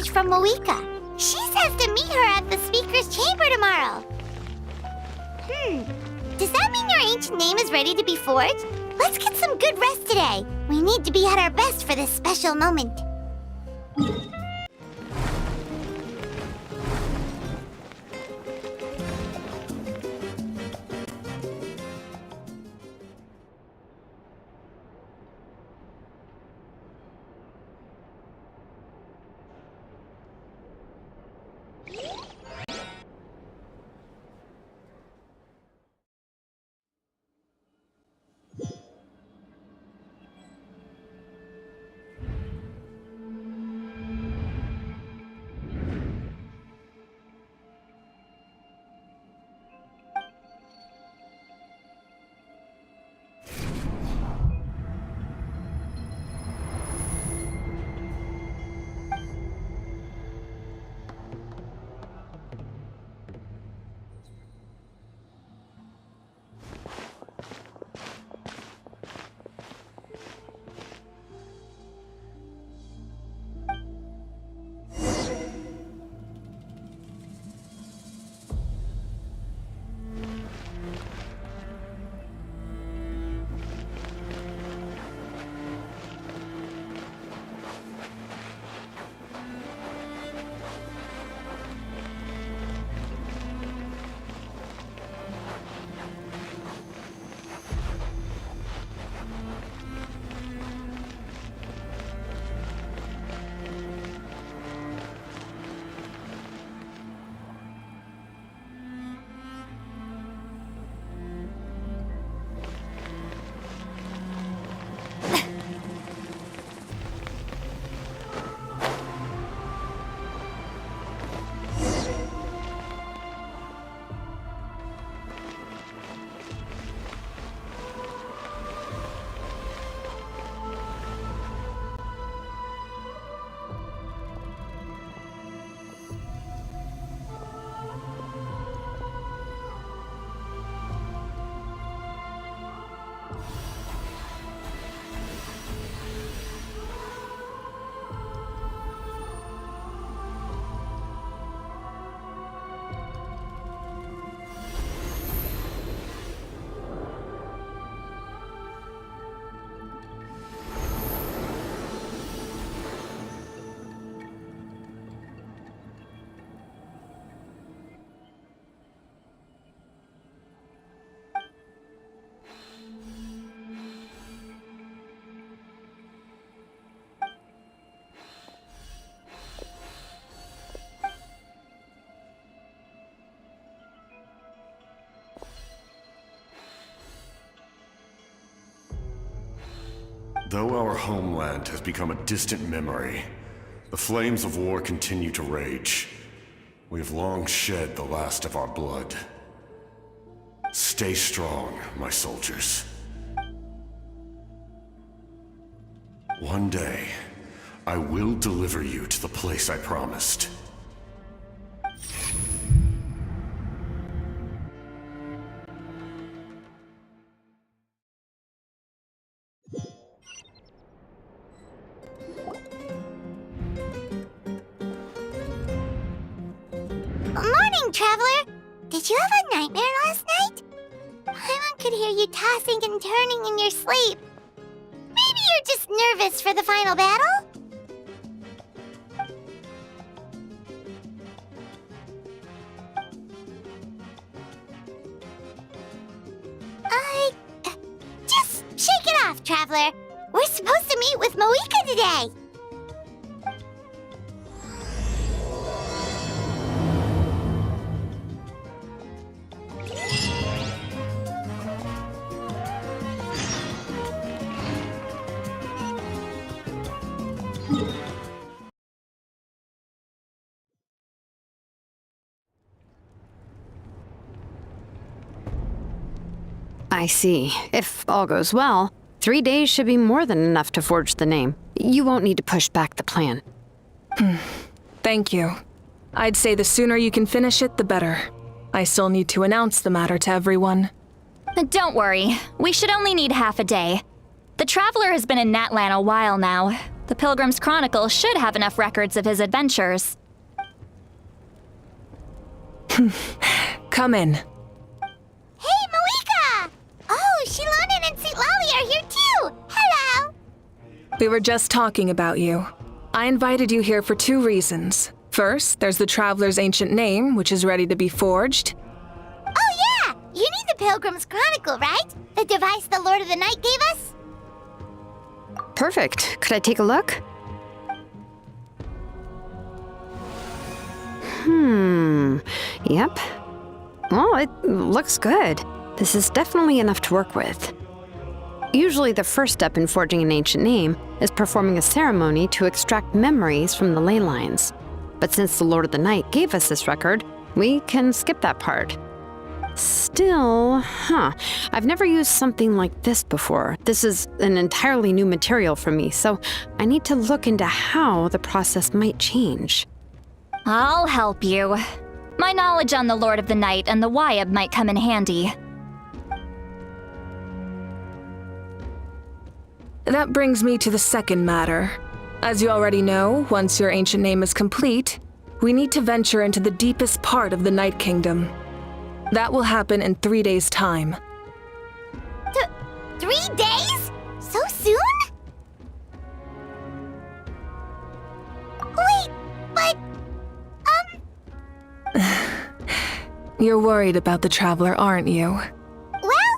message from Moika. She says to meet her at the speaker's chamber tomorrow. Does that mean your ancient name is ready to be forged? Let's get some good rest today. We need to be at our best for this special moment. Though our homeland has become a distant memory, the flames of war continue to rage. We have long shed the last of our blood. Stay strong, my soldiers. One day, I will deliver you to the place I promised. Morning, Traveler! Did you have a nightmare last night? Paimon could hear you tossing and turning in your sleep. Maybe you're just nervous for the final battle? Just shake it off, Traveler. We're supposed to meet with Moika today. I see. If all goes well, 3 days should be more than enough to forge the name. You won't need to push back the plan. Thank you. I'd say the sooner you can finish it, the better. I still need to announce the matter to everyone. Don't worry. We should only need half a day. The Traveler has been in Natlan a while now. The Pilgrim's Chronicle should have enough records of his adventures. Come in. Hey, Malika! Oh, Shilonen and St. Lolly are here too! Hello! We were just talking about you. I invited you here for 2 reasons. First, there's the Traveler's ancient name, which is ready to be forged. Oh yeah! You need the Pilgrim's Chronicle, right? The device the Lord of the Night gave us? Perfect. Could I take a look? Yep. Well, it looks good. This is definitely enough to work with. Usually the first step in forging an ancient name is performing a ceremony to extract memories from the ley lines. But since the Lord of the Night gave us this record, we can skip that part. Still, I've never used something like this before. This is an entirely new material for me, so I need to look into how the process might change. I'll help you. My knowledge on the Lord of the Night and the Wyab might come in handy. That brings me to the second matter. As you already know, once your ancient name is complete, we need to venture into the deepest part of the Night Kingdom. That will happen in 3 days' time. 3 days? So soon? Wait, but... You're worried about the Traveler, aren't you? Well,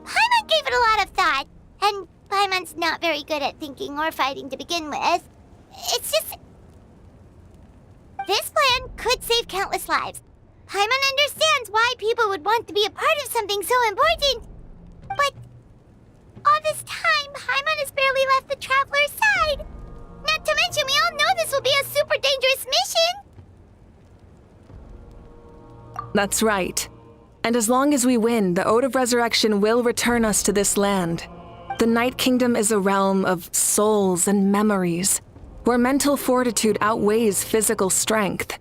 Paimon gave it a lot of thought, and Paimon's not very good at thinking or fighting to begin with. It's just... This plan could save countless lives. Paimon understands why people would want to be a part of something so important. But all this time, Paimon has barely left the Traveler's side. Not to mention, we all know this will be a super dangerous mission. That's right. And as long as we win, the Ode of Resurrection will return us to this land. The Night Kingdom is a realm of souls and memories, where mental fortitude outweighs physical strength.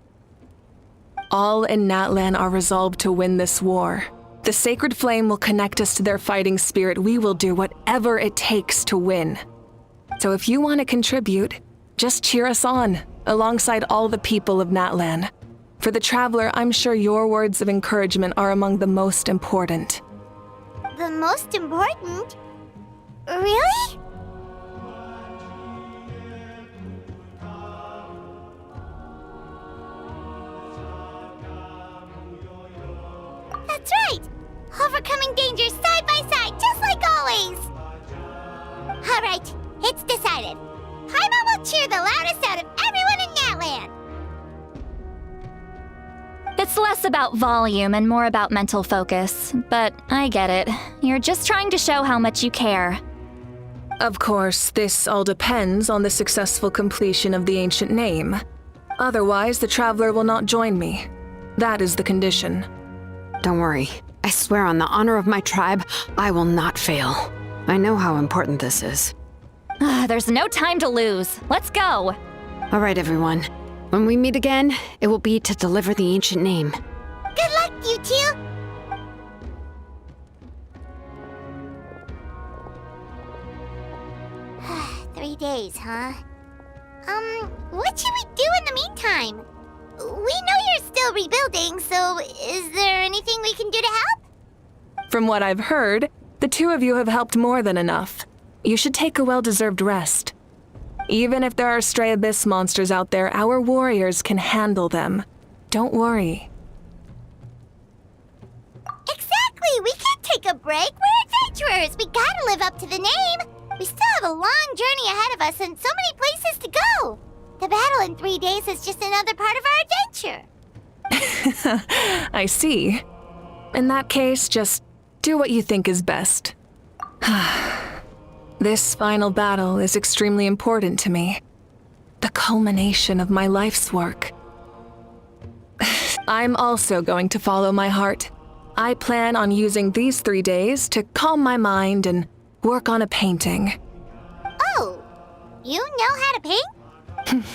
All in Natlan are resolved to win this war. The sacred flame will connect us to their fighting spirit. We will do whatever it takes to win. So if you want to contribute, just cheer us on, alongside all the people of Natlan. For the Traveler, I'm sure your words of encouragement are among the most important. The most important? Really? That's right! Overcoming dangers side by side, just like always! Alright, it's decided. Paimon will cheer the loudest out of everyone in Natlan! It's less about volume and more about mental focus, but I get it. You're just trying to show how much you care. Of course, this all depends on the successful completion of the ancient name. Otherwise, the Traveler will not join me. That is the condition. Don't worry. I swear on the honor of my tribe, I will not fail. I know how important this is. There's no time to lose. Let's go. All right, everyone. When we meet again, it will be to deliver the ancient name. Good luck, you two! 3 days, huh? What should we do in the meantime? We know you're still rebuilding, so is there anything we can do to help? From what I've heard, the 2 of you have helped more than enough. You should take a well-deserved rest. Even if there are stray abyss monsters out there, our warriors can handle them. Don't worry. Exactly! We can't take a break! We're adventurers! We gotta live up to the name! We still have a long journey ahead of us and so many places to go! The battle in 3 days is just another part of our adventure! I see. In that case, just do what you think is best. This final battle is extremely important to me. The culmination of my life's work. I'm also going to follow my heart. I plan on using these 3 days to calm my mind and work on a painting. Oh, you know how to paint?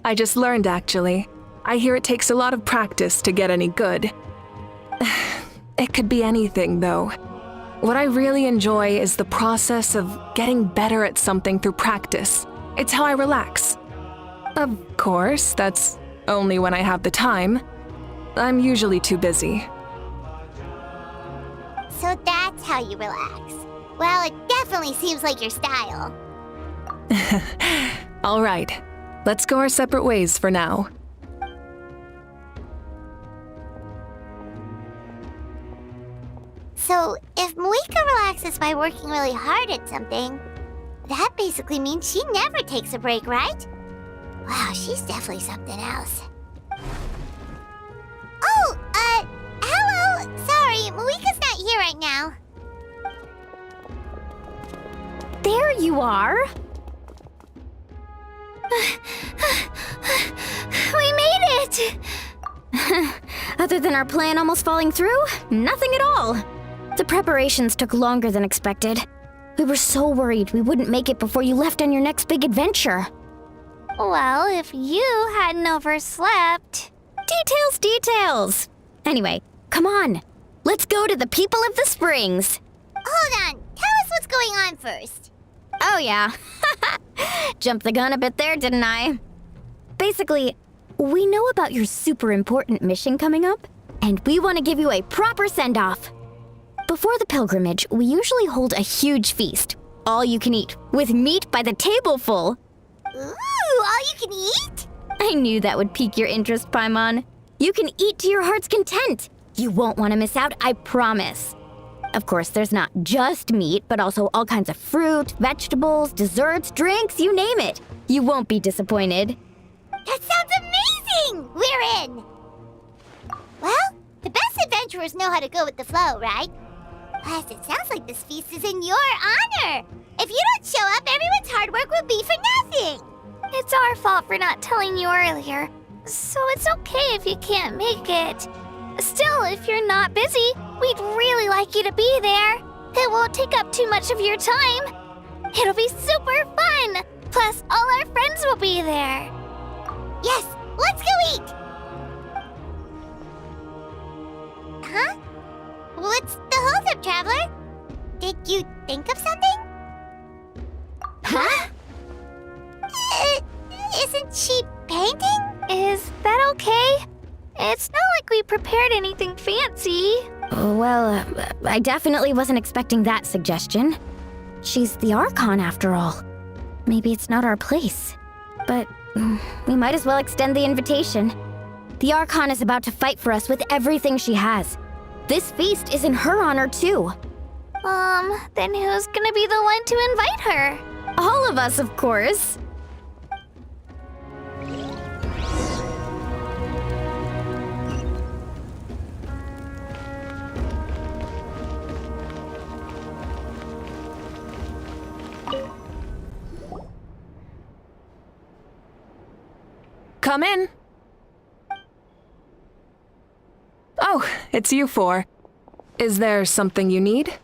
I just learned, actually. I hear it takes a lot of practice to get any good. It could be anything, though. What I really enjoy is the process of getting better at something through practice. It's how I relax. Of course, that's only when I have the time. I'm usually too busy. So that's how you relax. Well, it definitely seems like your style. All right, let's go our separate ways for now. So, if Moika relaxes by working really hard at something, that basically means she never takes a break, right? Wow, she's definitely something else. Oh, hello! Sorry, Moika's not here right now. There you are. We made it! Other than our plan almost falling through, nothing at all. The preparations took longer than expected. We were so worried we wouldn't make it before you left on your next big adventure. Well, if you hadn't overslept... Details! Anyway, come on. Let's go to the people of the springs. Hold on, tell us what's going on first. Oh yeah. Jumped the gun a bit there, didn't I? Basically, we know about your super important mission coming up, and we want to give you a proper send-off. Before the pilgrimage, we usually hold a huge feast, all you can eat, with meat by the tableful. Ooh, all you can eat? I knew that would pique your interest, Paimon. You can eat to your heart's content. You won't want to miss out, I promise. Of course, there's not just meat, but also all kinds of fruit, vegetables, desserts, drinks, you name it. You won't be disappointed. That sounds amazing! We're in! Well, the best adventurers know how to go with the flow, right? Plus, it sounds like this feast is in your honor. If you don't show up, everyone's hard work will be for nothing. It's our fault for not telling you earlier, so it's okay if you can't make it. Still, if you're not busy, we'd really like you to be there. It won't take up too much of your time. It'll be super fun. Plus, all our friends will be there. Yes, let's go eat! Huh? What's the holdup, Traveler? Did you think of something? Huh? Isn't she painting? Is that okay? It's not like we prepared anything fancy. Well, I definitely wasn't expecting that suggestion. She's the Archon, after all. Maybe it's not our place. But we might as well extend the invitation. The Archon is about to fight for us with everything she has. This feast is in her honor, too. Then who's gonna be the one to invite her? All of us, of course. Come in. Oh, it's you four. Is there something you need?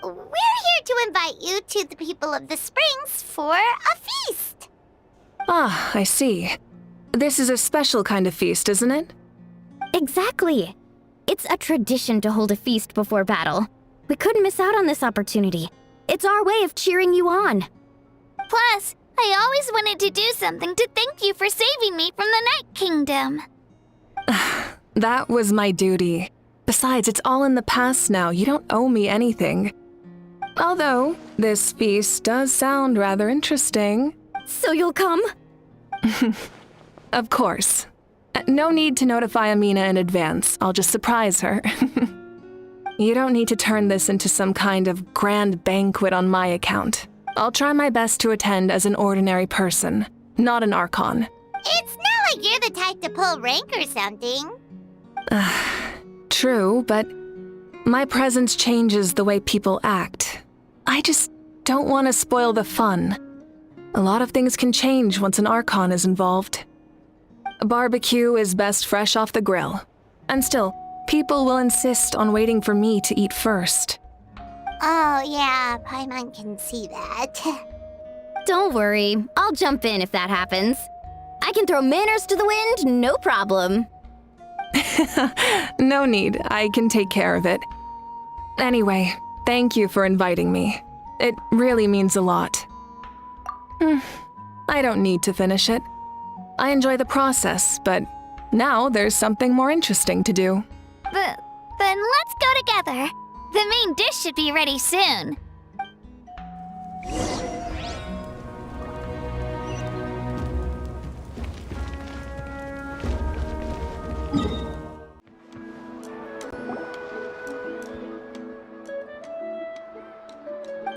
We're here to invite you to the people of the springs for a feast. Ah, I see. This is a special kind of feast, isn't it? Exactly. It's a tradition to hold a feast before battle. We couldn't miss out on this opportunity. It's our way of cheering you on. Plus, I always wanted to do something to thank you for saving me from the Night Kingdom. That was my duty. Besides, it's all in the past now. You don't owe me anything. Although, this feast does sound rather interesting. So you'll come? Of course. No need to notify Amina in advance. I'll just surprise her. You don't need to turn this into some kind of grand banquet on my account. I'll try my best to attend as an ordinary person, not an Archon. It's not like you're the type to pull rank or something. True, but my presence changes the way people act. I just don't want to spoil the fun. A lot of things can change once an Archon is involved. A barbecue is best fresh off the grill. And still, people will insist on waiting for me to eat first. Oh yeah, Paimon can see that. Don't worry, I'll jump in if that happens. I can throw manners to the wind, no problem. No need, I can take care of it. Anyway, thank you for inviting me. It really means a lot. I don't need to finish it. I enjoy the process, but now there's something more interesting to do. Then let's go together. The main dish should be ready soon.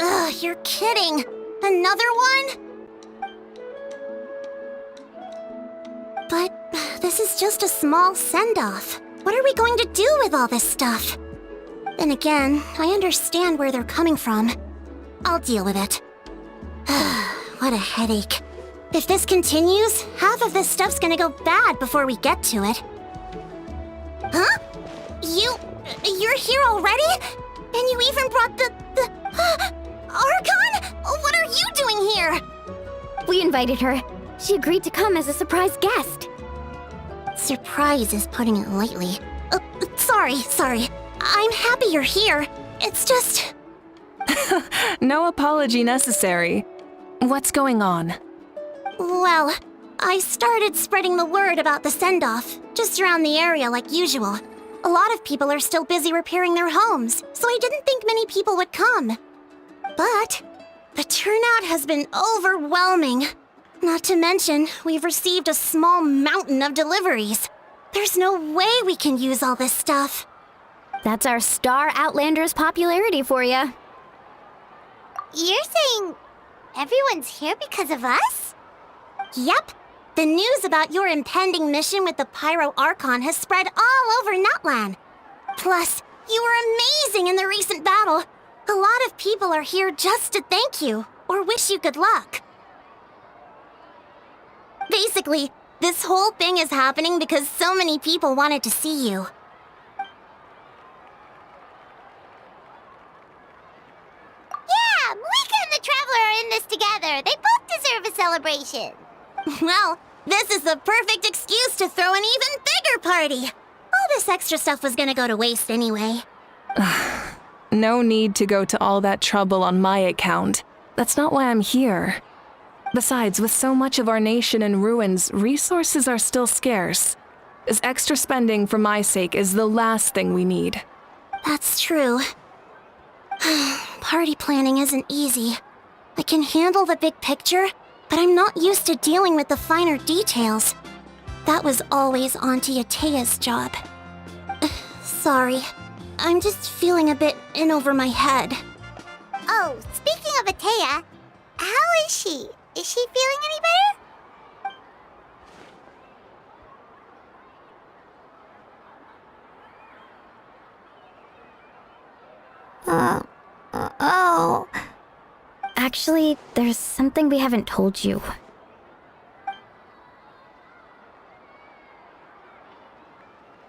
Ugh, you're kidding. Another one? But this is just a small send-off. What are we going to do with all this stuff? Then again, I understand where they're coming from. I'll deal with it. What a headache. If this continues, half of this stuff's gonna go bad before we get to it. Huh? You're here already? And you even brought the Archon? What are you doing here? We invited her. She agreed to come as a surprise guest. Surprise is putting it lightly. Sorry. I'm happy you're here. It's just... No apology necessary. What's going on? Well, I started spreading the word about the send-off, just around the area like usual. A lot of people are still busy repairing their homes, so I didn't think many people would come. But the turnout has been overwhelming. Not to mention, we've received a small mountain of deliveries. There's no way we can use all this stuff. That's our Star Outlander's popularity for you. You're saying everyone's here because of us? Yep. The news about your impending mission with the Pyro Archon has spread all over Natlan. Plus, you were amazing in the recent battle. A lot of people are here just to thank you, or wish you good luck. Basically, this whole thing is happening because so many people wanted to see you. Yeah, Malika and the Traveler are in this together. They both deserve a celebration. Well, this is the perfect excuse to throw an even bigger party. All this extra stuff was gonna go to waste anyway. No need to go to all that trouble on my account. That's not why I'm here. Besides, with so much of our nation in ruins, resources are still scarce. This extra spending for my sake is the last thing we need. That's true. Party planning isn't easy. I can handle the big picture, but I'm not used to dealing with the finer details. That was always Auntie Atea's job. Sorry. I'm just feeling a bit in over my head. Oh, speaking of Atea, how is she? Is she feeling any better? Oh. Actually, there's something we haven't told you.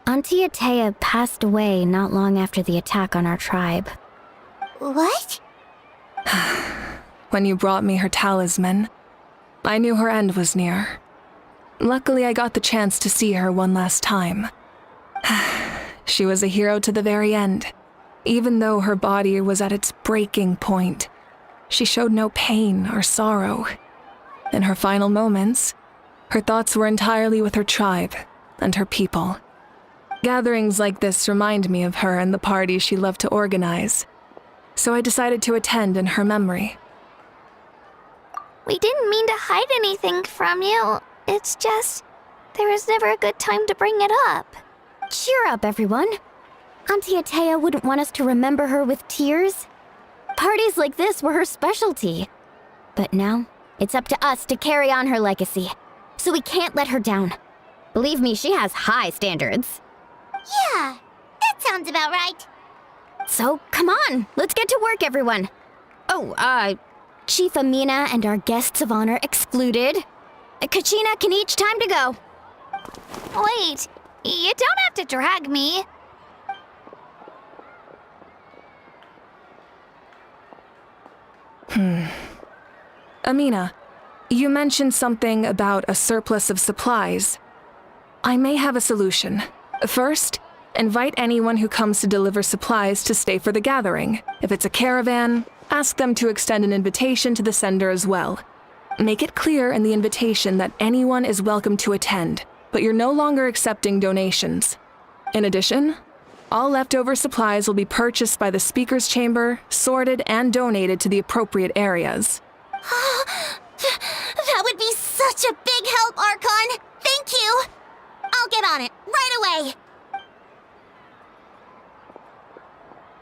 Auntie Atea passed away not long after the attack on our tribe. What? When you brought me her talisman, I knew her end was near. Luckily, I got the chance to see her one last time. She was a hero to the very end. Even though her body was at its breaking point, she showed no pain or sorrow. In her final moments, her thoughts were entirely with her tribe and her people. Gatherings like this remind me of her and the parties she loved to organize, so I decided to attend in her memory. We didn't mean to hide anything from you. It's just, there was never a good time to bring it up. Cheer up, everyone. Auntie Atea wouldn't want us to remember her with tears. Parties like this were her specialty. But now, it's up to us to carry on her legacy, so we can't let her down. Believe me, she has high standards. Yeah, that sounds about right. So, come on, let's get to work, everyone. Oh, Chief Amina and our guests of honor excluded. Kachina can each time to go. Wait, you don't have to drag me. Amina, you mentioned something about a surplus of supplies. I may have a solution. First, invite anyone who comes to deliver supplies to stay for the gathering. If it's a caravan, ask them to extend an invitation to the sender as well. Make it clear in the invitation that anyone is welcome to attend, but you're no longer accepting donations. In addition, all leftover supplies will be purchased by the speaker's chamber, sorted, and donated to the appropriate areas. That would be such a big help, Archon! Thank you! I'll get on it, right away!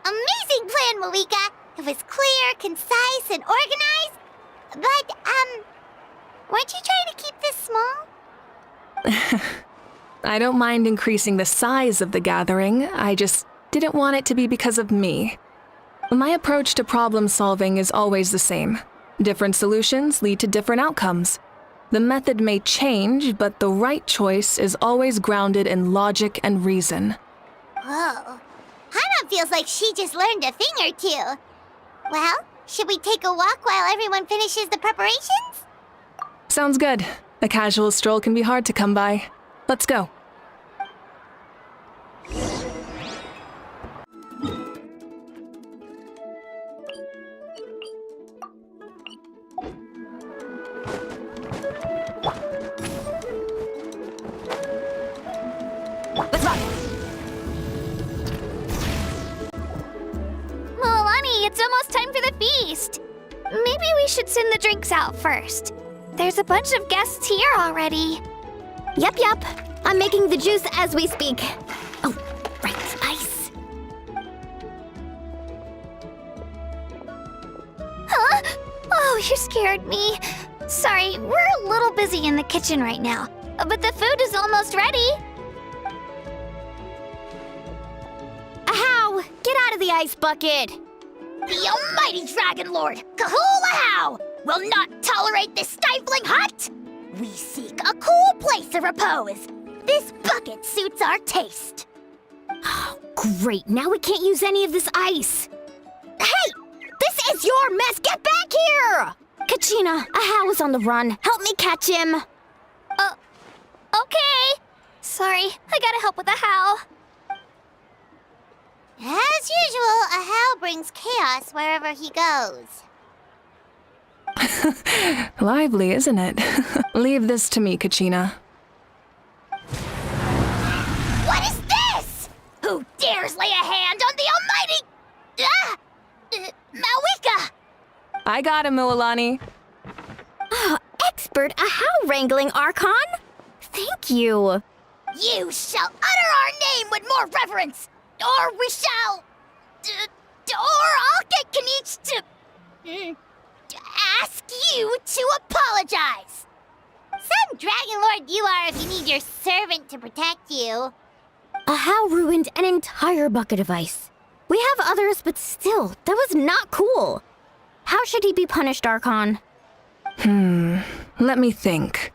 Amazing plan, Malika! It was clear, concise, and organized. But, weren't you trying to keep this small? I don't mind increasing the size of the gathering, I just didn't want it to be because of me. My approach to problem solving is always the same. Different solutions lead to different outcomes. The method may change, but the right choice is always grounded in logic and reason. Whoa. Hana feels like she just learned a thing or two. Well, should we take a walk while everyone finishes the preparations? Sounds good. A casual stroll can be hard to come by. Let's go. Milani, it's almost time for the feast. Maybe we should send the drinks out first. There's a bunch of guests here already. Yep. I'm making the juice as we speak. Oh, right, ice. Huh? Oh, you scared me. Sorry, we're a little busy in the kitchen right now, but the food is almost ready. Ahow! Get out of the ice bucket! The almighty Dragon Lord, Kahul will not tolerate this stifling hut. We seek a cool place of repose. This bucket suits our taste. Oh, great. Now we can't use any of this ice. Hey! This is your mess! Get back here! Kachina, Ahow is on the run. Help me catch him. Okay. Sorry, I gotta help with the how. As usual, Ahow brings chaos wherever he goes. Lively, isn't it? Leave this to me, Kachina. What is this? Who dares lay a hand on the almighty... Malika! I got him, Milani. Expert Ahow wrangling, Archon? Thank you. You shall utter our name with more reverence, or we shall... or I'll get Kanich to ask you to apologize. Some Dragon Lord you are if you need your servant to protect you. Ahow ruined an entire bucket of ice. We have others, but still, that was not cool. How should he be punished, Archon? Let me think.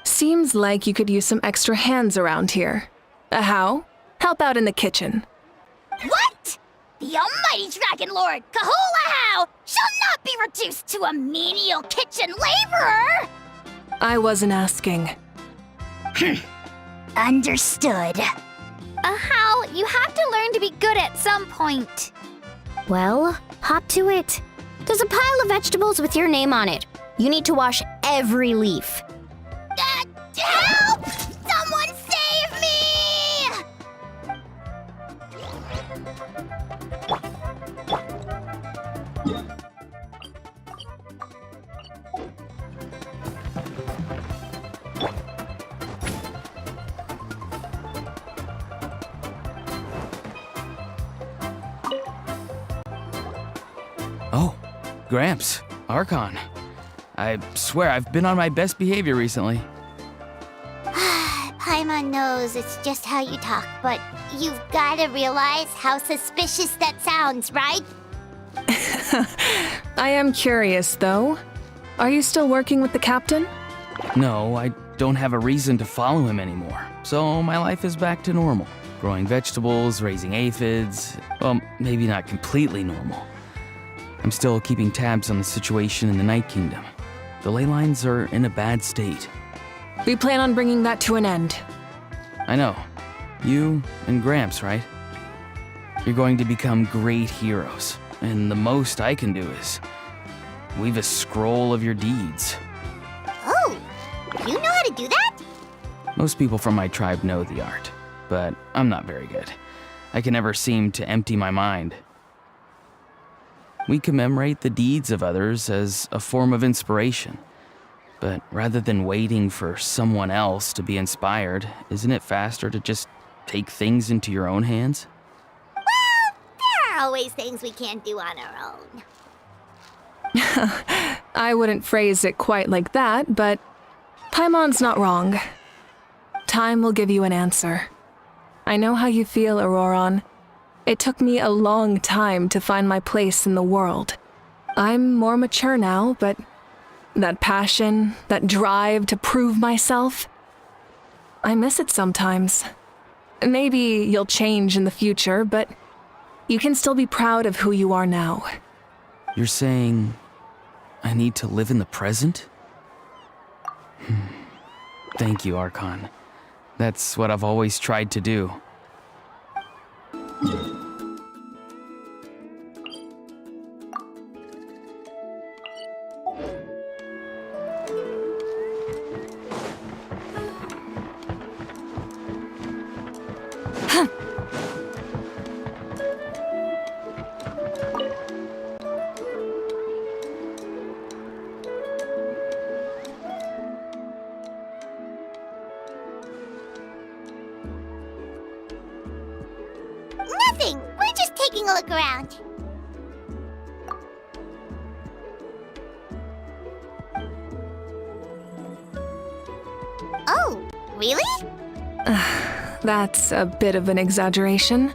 Seems like you could use some extra hands around here. Ahow, help out in the kitchen. What? The almighty Dragon Lord, Kahul Ahow, shall not be reduced to a menial kitchen laborer! I wasn't asking. Understood. Ahow, you have to learn to be good at some point. Well, hop to it. There's a pile of vegetables with your name on it. You need to wash every leaf. Help! Someone save me! Oh, Gramps, Archon. I swear I've been on my best behavior recently. Paimon knows it's just how you talk, but you've gotta realize how suspicious that sounds, right? I am curious, though. Are you still working with the captain? No, I don't have a reason to follow him anymore, so my life is back to normal. Growing vegetables, raising aphids, well, maybe not completely normal. I'm still keeping tabs on the situation in the Night Kingdom. The ley lines are in a bad state. We plan on bringing that to an end. I know. You and Gramps, right? You're going to become great heroes, and the most I can do is weave a scroll of your deeds. Most people from my tribe know the art, but I'm not very good. I can never seem to empty my mind. We commemorate the deeds of others as a form of inspiration. But rather than waiting for someone else to be inspired, isn't it faster to just take things into your own hands? Well, there are always things we can't do on our own. I wouldn't phrase it quite like that, but Paimon's not wrong. Time will give you an answer. I know how you feel, Auroron. It took me a long time to find my place in the world. I'm more mature now, but that passion, that drive to prove myself, I miss it sometimes. Maybe you'll change in the future, but you can still be proud of who you are now. You're saying I need to live in the present? Thank you, Archon. That's what I've always tried to do. Nothing! We're just taking a look around. Oh, really? That's a bit of an exaggeration.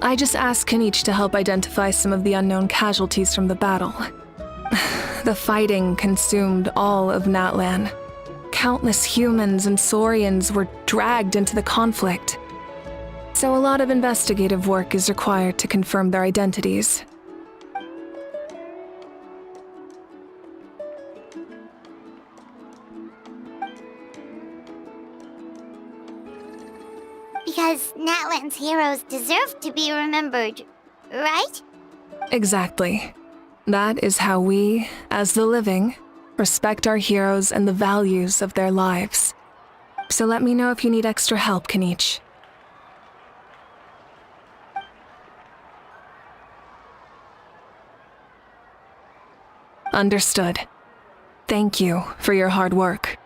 I just asked Kanich to help identify some of the unknown casualties from the battle. The fighting consumed all of Natlan. Countless humans and Saurians were dragged into the conflict. So a lot of investigative work is required to confirm their identities. Because Natlan's heroes deserve to be remembered, right? Exactly. That is how we, as the living, respect our heroes and the values of their lives. So let me know if you need extra help, Kanich. Understood. Thank you for your hard work.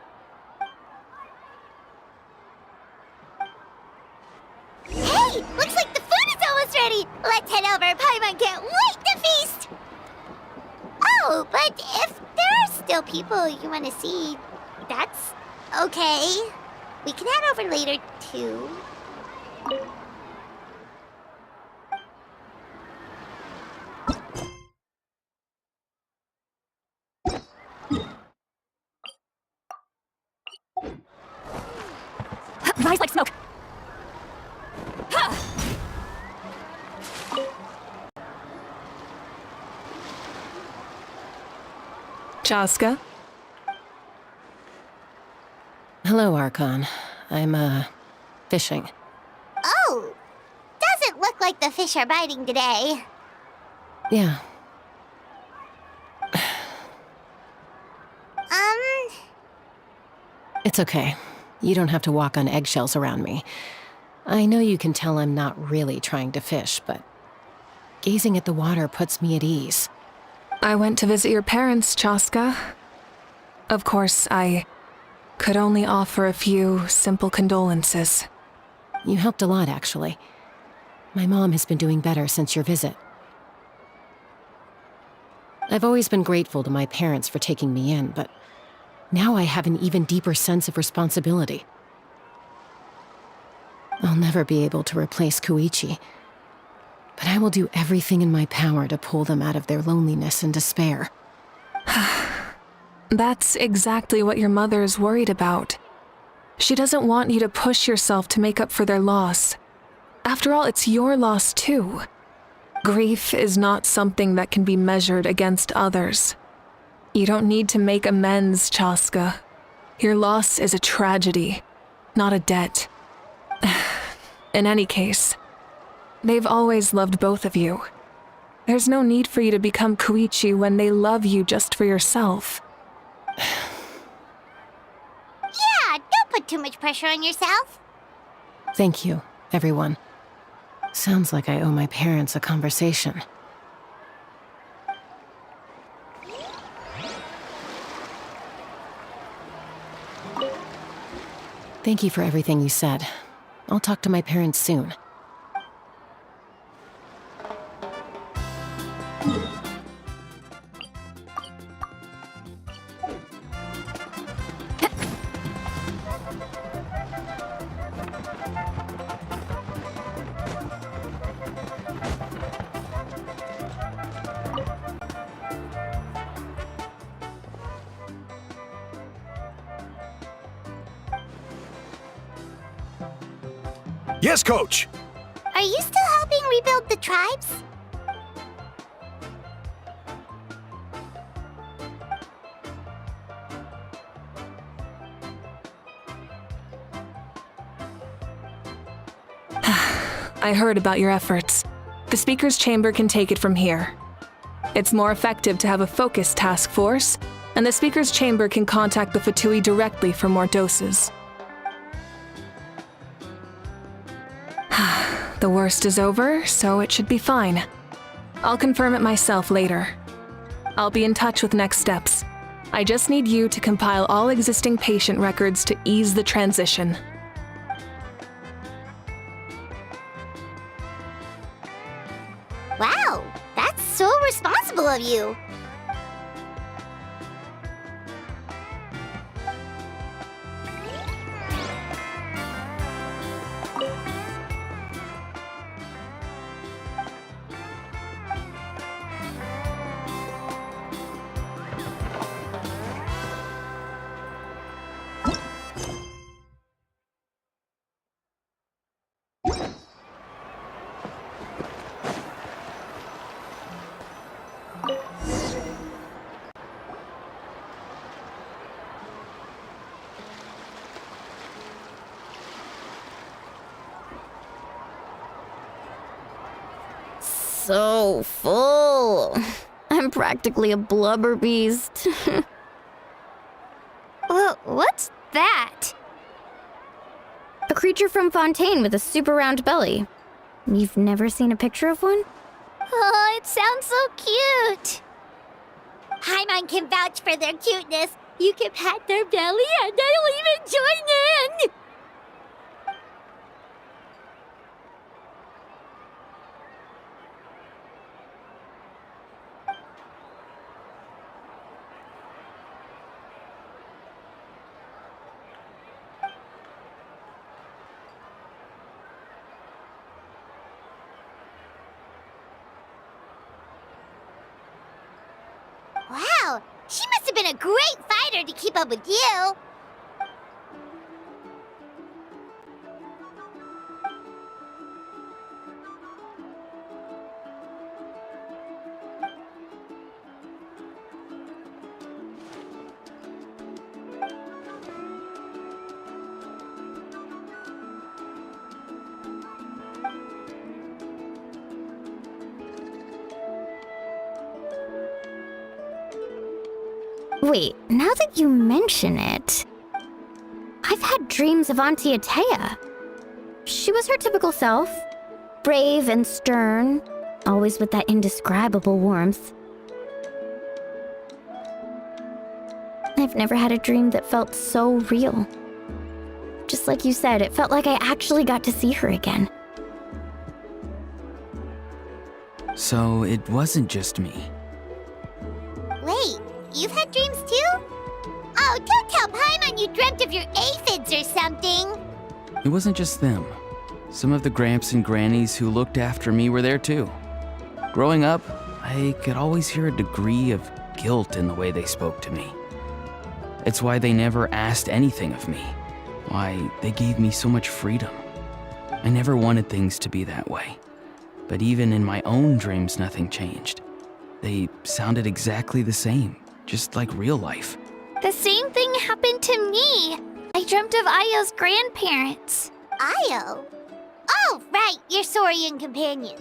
Hey! Looks like the food is almost ready! Let's head over! Paimon can't wait to feast! Oh, but if there are still people you want to see, that's okay. We can head over later, too. Rise like smoke! Chaska? Hello, Archon. I'm, fishing. Oh! Doesn't look like the fish are biting today. Yeah. It's okay. You don't have to walk on eggshells around me. I know you can tell I'm not really trying to fish, but gazing at the water puts me at ease. I went to visit your parents, Chaska. Of course, I could only offer a few simple condolences. You helped a lot, actually. My mom has been doing better since your visit. I've always been grateful to my parents for taking me in, but now I have an even deeper sense of responsibility. I'll never be able to replace Koichi, but I will do everything in my power to pull them out of their loneliness and despair. That's exactly what your mother is worried about. She doesn't want you to push yourself to make up for their loss. After all, it's your loss too. Grief is not something that can be measured against others. You don't need to make amends, Chaska. Your loss is a tragedy, not a debt. In any case, they've always loved both of you. There's no need for you to become Koichi when they love you just for yourself. Yeah, don't put too much pressure on yourself. Thank you, everyone. Sounds like I owe my parents a conversation. Thank you for everything you said. I'll talk to my parents soon. Yes, Coach! Are you still helping rebuild the tribes? I heard about your efforts. The Speaker's Chamber can take it from here. It's more effective to have a focused task force, and the Speaker's Chamber can contact the Fatui directly for more doses. The worst is over, so it should be fine. I'll confirm it myself later. I'll be in touch with next steps. I just need you to compile all existing patient records to ease the transition. Wow, that's so responsible of you. So full. I'm practically a blubber beast. Well, what's that? A creature from Fontaine with a super round belly. You've never seen a picture of one? Oh, it sounds so cute. Paimon can vouch for their cuteness. You can pat their belly and they'll even join in. Wow, she must have been a great fighter to keep up with you. Wait, now that you mention it, I've had dreams of Auntie Atea. She was her typical self, brave and stern, always with that indescribable warmth. I've never had a dream that felt so real. Just like you said, it felt like I actually got to see her again. So it wasn't just me. Wait, you've had dreams too? Oh, don't tell Paimon you dreamt of your aphids or something. It wasn't just them. Some of the Gramps and Grannies who looked after me were there too. Growing up, I could always hear a degree of guilt in the way they spoke to me. It's why they never asked anything of me. Why they gave me so much freedom. I never wanted things to be that way. But even in my own dreams, nothing changed. They sounded exactly the same, just like real life. The same thing happened to me. I dreamt of Io's grandparents. Io? Oh, right, your Saurian companion.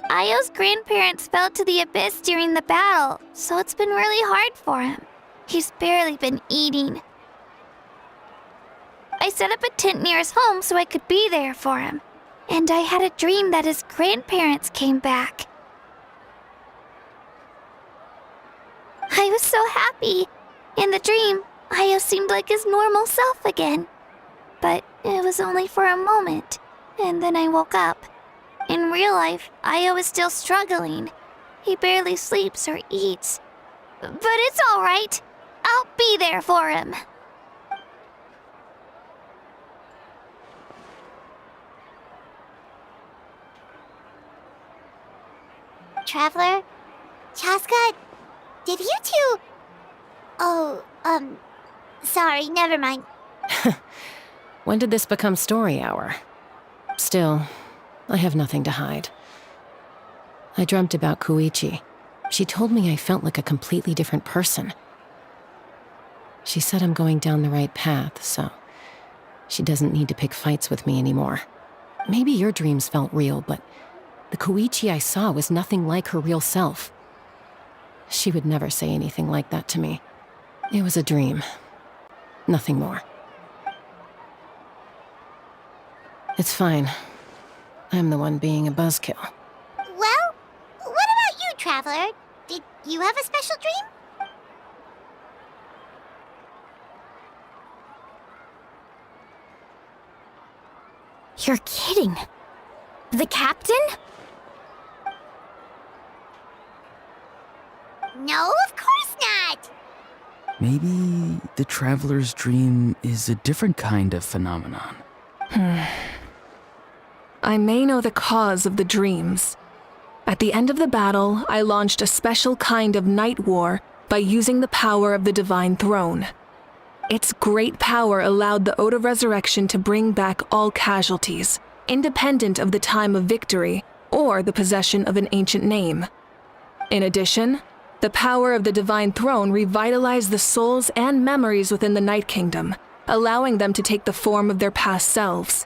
Io's grandparents fell to the abyss during the battle, so it's been really hard for him. He's barely been eating. I set up a tent near his home so I could be there for him. And I had a dream that his grandparents came back. I was so happy. In the dream, Io seemed like his normal self again. But it was only for a moment, and then I woke up. In real life, Io is still struggling. He barely sleeps or eats. But it's all right. I'll be there for him. Traveler? Chaska? Did you two... Oh, sorry, never mind. When did this become story hour? Still, I have nothing to hide. I dreamt about Koichi. She told me I felt like a completely different person. She said I'm going down the right path, so she doesn't need to pick fights with me anymore. Maybe your dreams felt real, but the Koichi I saw was nothing like her real self. She would never say anything like that to me. It was a dream. Nothing more. It's fine. I'm the one being a buzzkill. Well, what about you, Traveler? Did you have a special dream? You're kidding. The captain? No, of course not! Maybe the traveler's dream is a different kind of phenomenon. I may know the cause of the dreams. At the end of the battle, I launched a special kind of night war by using the power of the Divine Throne. Its great power allowed the Ode of Resurrection to bring back all casualties, independent of the time of victory or the possession of an ancient name. In addition, the power of the Divine Throne revitalized the souls and memories within the Night Kingdom, allowing them to take the form of their past selves.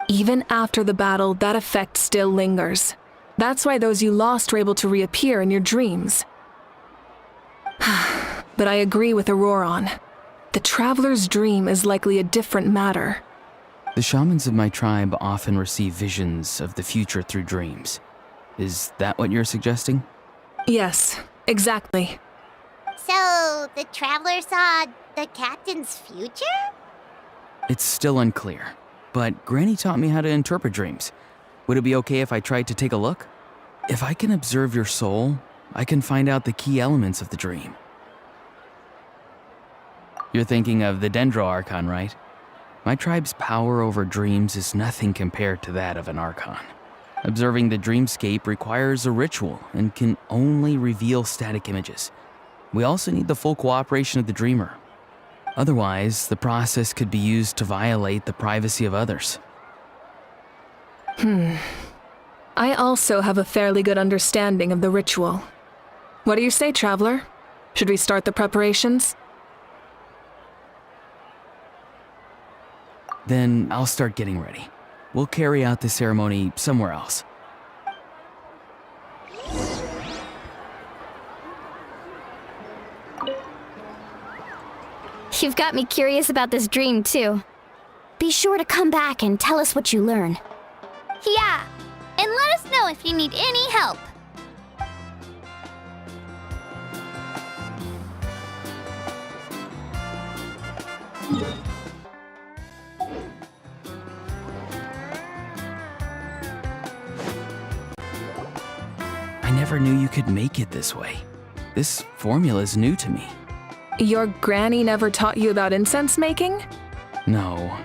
Even after the battle, that effect still lingers. That's why those you lost were able to reappear in your dreams. But I agree with Auroron. The Traveler's dream is likely a different matter. The shamans of my tribe often receive visions of the future through dreams. Is that what you're suggesting? Yes, exactly. So, the Traveler saw the captain's future? It's still unclear, but Granny taught me how to interpret dreams. Would it be okay if I tried to take a look? If I can observe your soul, I can find out the key elements of the dream. You're thinking of the Dendro Archon, right? My tribe's power over dreams is nothing compared to that of an Archon. Observing the dreamscape requires a ritual and can only reveal static images. We also need the full cooperation of the dreamer. Otherwise, the process could be used to violate the privacy of others. I also have a fairly good understanding of the ritual. What do you say, Traveler? Should we start the preparations? Then I'll start getting ready. We'll carry out the ceremony somewhere else. You've got me curious about this dream, too. Be sure to come back and tell us what you learn. Yeah, and let us know if you need any help. I never knew you could make it this way. This formula is new to me. Your granny never taught you about incense making? No.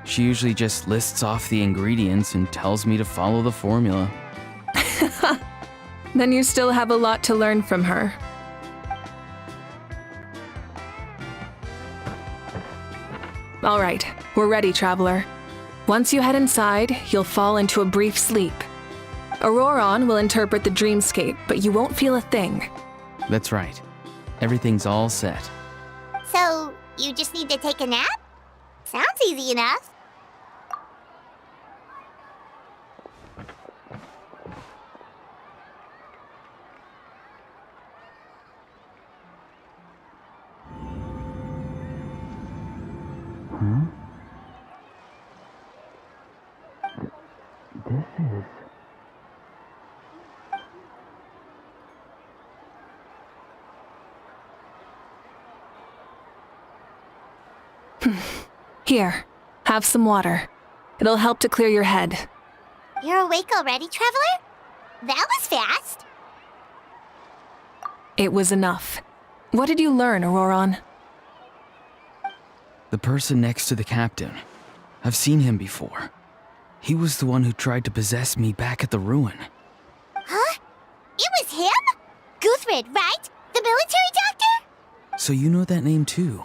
She usually just lists off the ingredients and tells me to follow the formula. Then you still have a lot to learn from her. All right, we're ready, Traveler. Once you head inside, you'll fall into a brief sleep. Auroron will interpret the dreamscape, but you won't feel a thing. That's right. Everything's all set. So, you just need to take a nap? Sounds easy enough. Here, have some water. It'll help to clear your head. You're awake already, Traveler? That was fast. It was enough. What did you learn, Auroron? The person next to the captain. I've seen him before. He was the one who tried to possess me back at the ruin. Huh? It was him? Guthred, right? The military doctor? So you know that name too?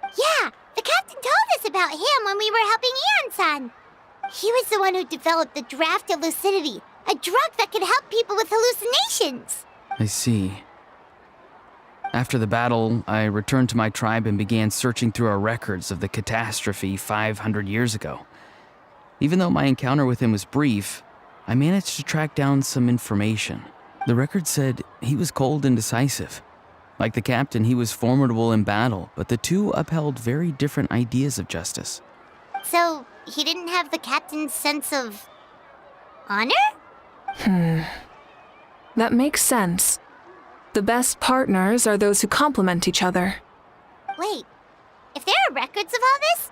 Yeah, the captain told us about him when we were helping Eon-san. He was the one who developed the draft of lucidity, a drug that could help people with hallucinations. I see. After the battle, I returned to my tribe and began searching through our records of the catastrophe 500 years ago. Even though my encounter with him was brief, I managed to track down some information. The record said he was cold and decisive. Like the captain, he was formidable in battle, but the two upheld very different ideas of justice. So, he didn't have the captain's sense of honor? That makes sense. The best partners are those who complement each other. Wait, if there are records of all this,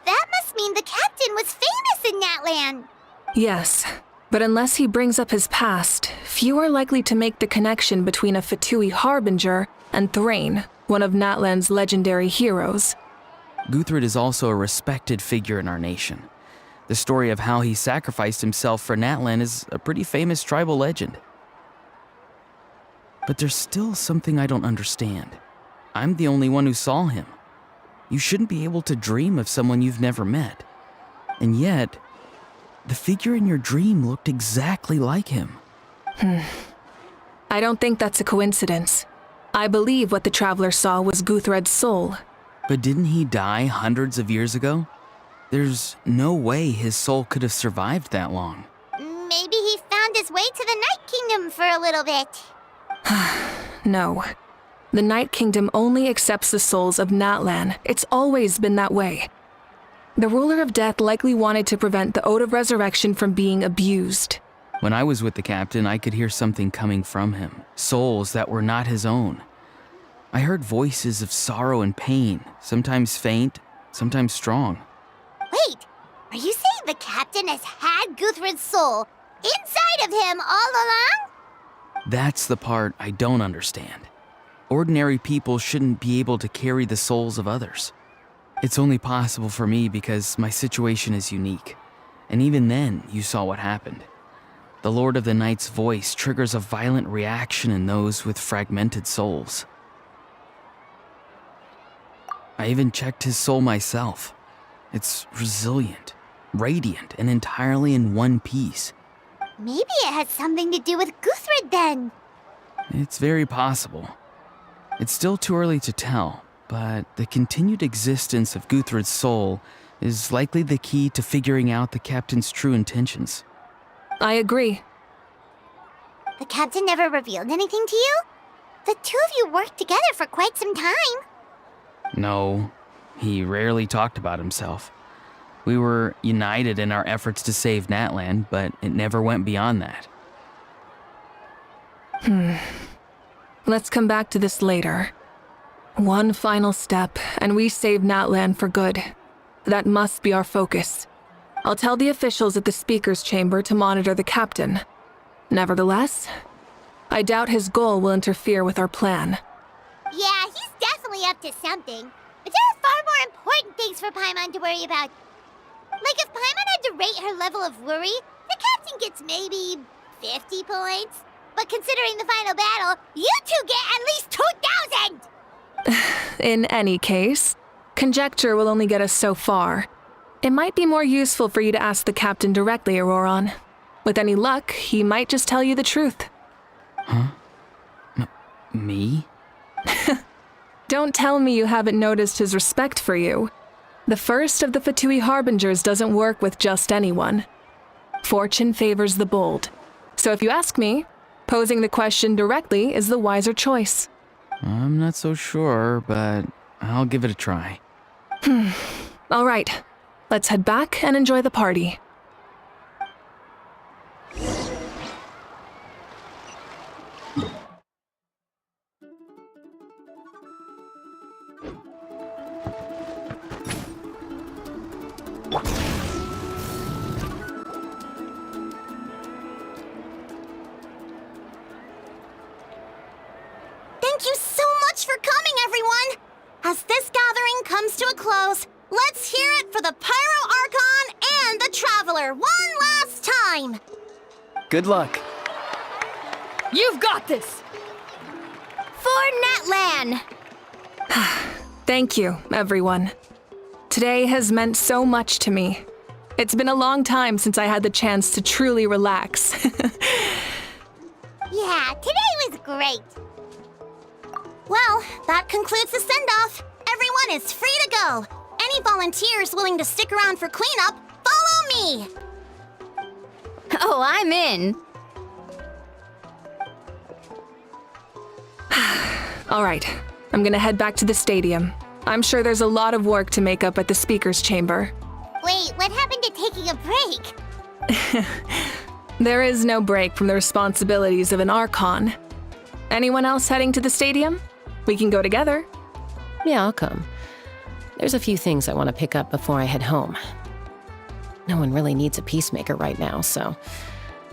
that must mean the captain was famous in Natlan. Yes, but unless he brings up his past, few are likely to make the connection between a Fatui harbinger and Thrain, one of Natlan's legendary heroes. Guthred is also a respected figure in our nation. The story of how he sacrificed himself for Natlan is a pretty famous tribal legend. But there's still something I don't understand. I'm the only one who saw him. You shouldn't be able to dream of someone you've never met. And yet, the figure in your dream looked exactly like him. I don't think that's a coincidence. I believe what the traveler saw was Guthred's soul. But didn't he die hundreds of years ago? There's no way his soul could have survived that long. Maybe he found his way to the Night Kingdom for a little bit. No. The Night Kingdom only accepts the souls of Natlan. It's always been that way. The ruler of death likely wanted to prevent the Ode of Resurrection from being abused. When I was with the captain, I could hear something coming from him, souls that were not his own. I heard voices of sorrow and pain, sometimes faint, sometimes strong. Wait, are you saying the captain has had Guthred's soul inside of him all along? That's the part I don't understand. Ordinary people shouldn't be able to carry the souls of others. It's only possible for me because my situation is unique. And even then, you saw what happened. The Lord of the Night's voice triggers a violent reaction in those with fragmented souls. I even checked his soul myself. It's resilient, radiant, and entirely in one piece. Maybe it has something to do with Guthred then. It's very possible. It's still too early to tell, but the continued existence of Guthred's soul is likely the key to figuring out the captain's true intentions. I agree. The captain never revealed anything to you? The two of you worked together for quite some time. No, he rarely talked about himself. We were united in our efforts to save Natlan, but it never went beyond that. Let's come back to this later. One final step, and we save Natlan for good. That must be our focus. I'll tell the officials at the speaker's chamber to monitor the captain. Nevertheless, I doubt his goal will interfere with our plan. Yeah, he's definitely up to something. But there are far more important things for Paimon to worry about. Like if Paimon had to rate her level of worry, the captain gets maybe 50 points. But considering the final battle, you two get at least 2,000! In any case, conjecture will only get us so far. It might be more useful for you to ask the captain directly, Auroron. With any luck, he might just tell you the truth. Huh? Me? Don't tell me you haven't noticed his respect for you. The first of the Fatui Harbingers doesn't work with just anyone. Fortune favors the bold. So if you ask me, posing the question directly is the wiser choice. I'm not so sure, but I'll give it a try. All right, let's head back and enjoy the party. Thank you so much for coming, everyone! As this gathering comes to a close, let's hear it for the Pyro Archon and the Traveler one last time! Good luck. You've got this! For Natlan! Thank you, everyone. Today has meant so much to me. It's been a long time since I had the chance to truly relax. Yeah, today was great. Well, that concludes the send-off. Everyone is free to go. Any volunteers willing to stick around for cleanup, follow me! Oh, I'm in. All right, I'm gonna head back to the stadium. I'm sure there's a lot of work to make up at the speaker's chamber. Wait, what happened to taking a break? There is no break from the responsibilities of an Archon. Anyone else heading to the stadium? We can go together. Yeah, I'll come. There's a few things I want to pick up before I head home. No one really needs a peacemaker right now, so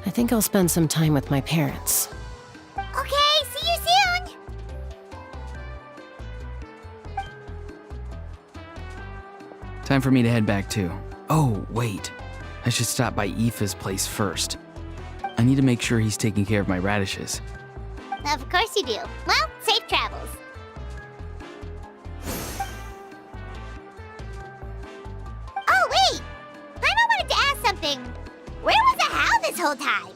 I think I'll spend some time with my parents. Okay, see you soon! Time for me to head back too. Oh, wait. I should stop by Aoife's place first. I need to make sure he's taking care of my radishes. Of course you do. Well, safe travels. Oh, wait! I wanted to ask something. Where was the Hal this whole time?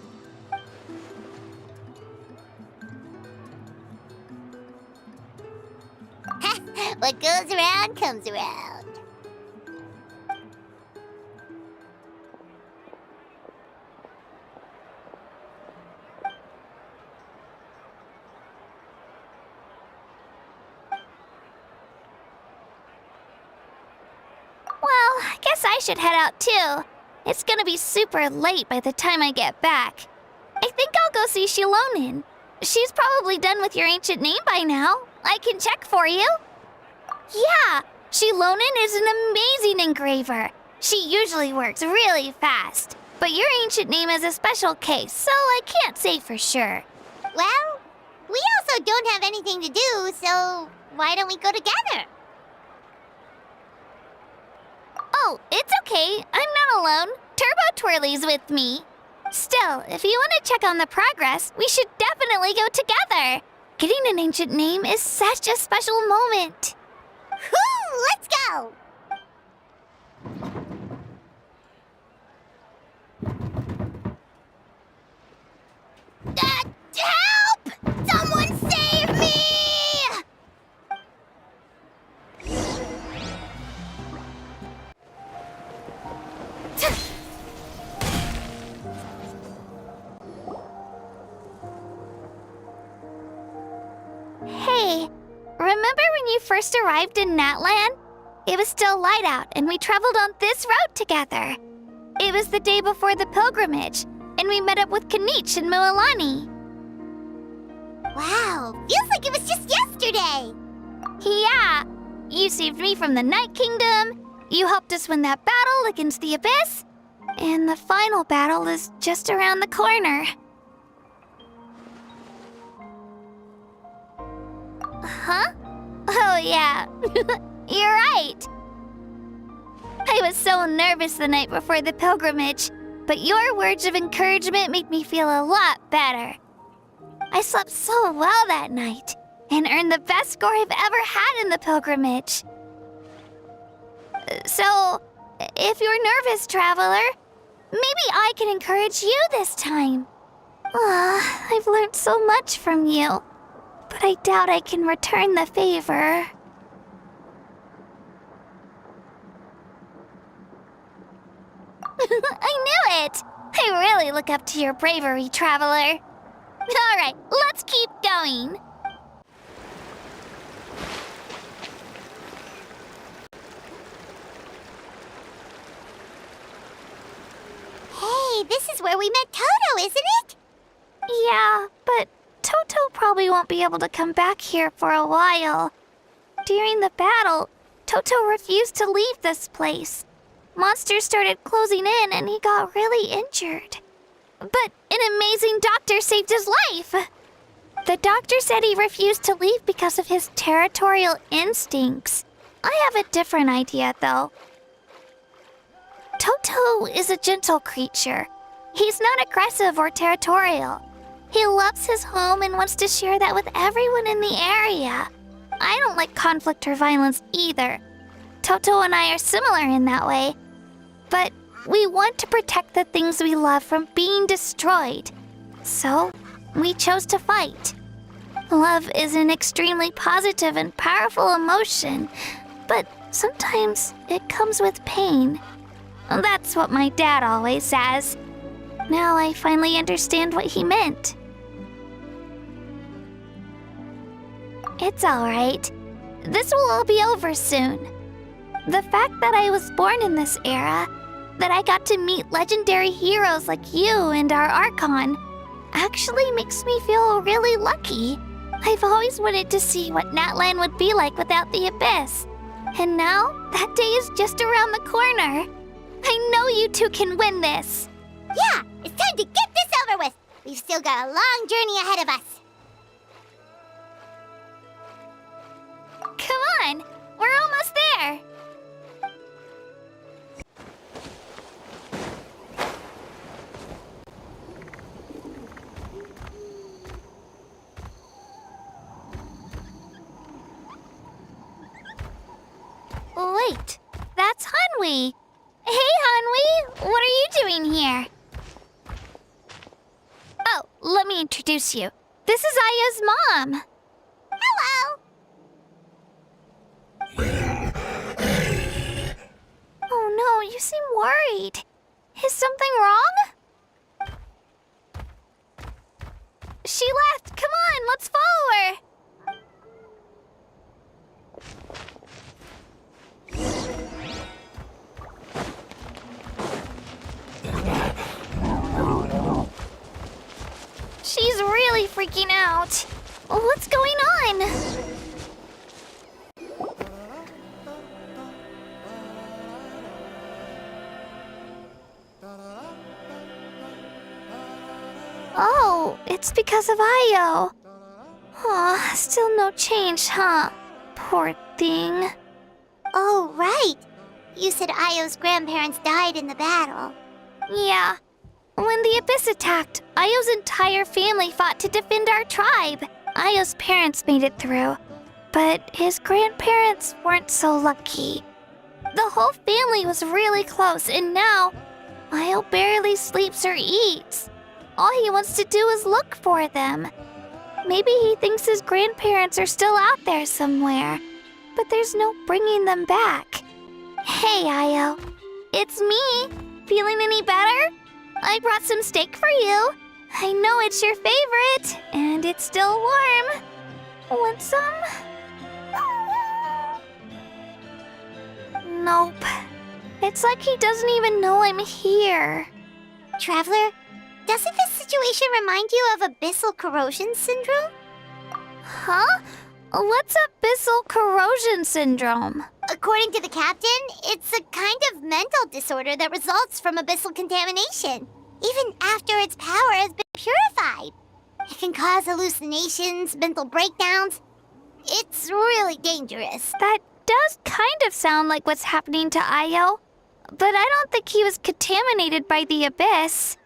What goes around comes around. Well, I guess I should head out too. It's gonna be super late by the time I get back. I think I'll go see Shilonin. She's probably done with your ancient name by now. I can check for you. Yeah, Shilonin is an amazing engraver. She usually works really fast. But your ancient name is a special case, so I can't say for sure. Well, we also don't have anything to do, so why don't we go together? Oh, it's okay. I'm not alone. Turbo Twirly's with me. Still, if you want to check on the progress, we should definitely go together. Getting an ancient name is such a special moment. Whoo! Let's go! Help! Someone save me! Hey, remember when you first arrived in Natlan? It was still light out, and we traveled on this road together. It was the day before the pilgrimage, and we met up with Kanich and Mualani. Wow, feels like it was just yesterday. Yeah, you saved me from the Night Kingdom, you helped us win that battle against the Abyss, and the final battle is just around the corner. Huh? Oh, yeah. You're right. I was so nervous the night before the pilgrimage, but your words of encouragement made me feel a lot better. I slept so well that night and earned the best score I've ever had in the pilgrimage. So, if you're nervous, traveler, maybe I can encourage you this time. I've learned so much from you, but I doubt I can return the favor. I knew it! I really look up to your bravery, traveler. All right, let's keep going. Hey, this is where we met Toto, isn't it? Yeah, but Toto probably won't be able to come back here for a while. During the battle, Toto refused to leave this place. Monsters started closing in and he got really injured. But an amazing doctor saved his life. The doctor said he refused to leave because of his territorial instincts. I have a different idea, though. Toto is a gentle creature. He's not aggressive or territorial. He loves his home and wants to share that with everyone in the area. I don't like conflict or violence either. Toto and I are similar in that way. But we want to protect the things we love from being destroyed. So, we chose to fight. Love is an extremely positive and powerful emotion, but sometimes it comes with pain. That's what my dad always says. Now I finally understand what he meant. It's alright. This will all be over soon. The fact that I was born in this era, that I got to meet legendary heroes like you and our Archon, actually makes me feel really lucky. I've always wanted to see what Natlan would be like without the Abyss. And now, that day is just around the corner. I know you two can win this. Yeah, it's time to get this over with. We've still got a long journey ahead of us. Come on, we're almost there. Wait, that's Hanwi. Hey, Hanwi, what are you doing here? Oh, let me introduce you. This is Aya's mom. Hello. Oh no, you seem worried. Is something wrong? She left. Come on, let's follow her. She's really freaking out. What's going on? Oh, it's because of Io. Aw, still no change, huh? Poor thing. Oh, right. You said Io's grandparents died in the battle. Yeah. When the Abyss attacked, Io's entire family fought to defend our tribe. Io's parents made it through, but his grandparents weren't so lucky. The whole family was really close, and now Io barely sleeps or eats. All he wants to do is look for them. Maybe he thinks his grandparents are still out there somewhere, but there's no bringing them back. Hey, Io. It's me. Feeling any better? I brought some steak for you. I know it's your favorite, and it's still warm. Want some? Nope. It's like he doesn't even know I'm here. Traveler, doesn't this situation remind you of abyssal corrosion syndrome? Huh? What's abyssal corrosion syndrome? According to the captain, it's a kind of mental disorder that results from abyssal contamination, even after its power has been purified. It can cause hallucinations, mental breakdowns. It's really dangerous. That does kind of sound like what's happening to Io, but I don't think he was contaminated by the Abyss.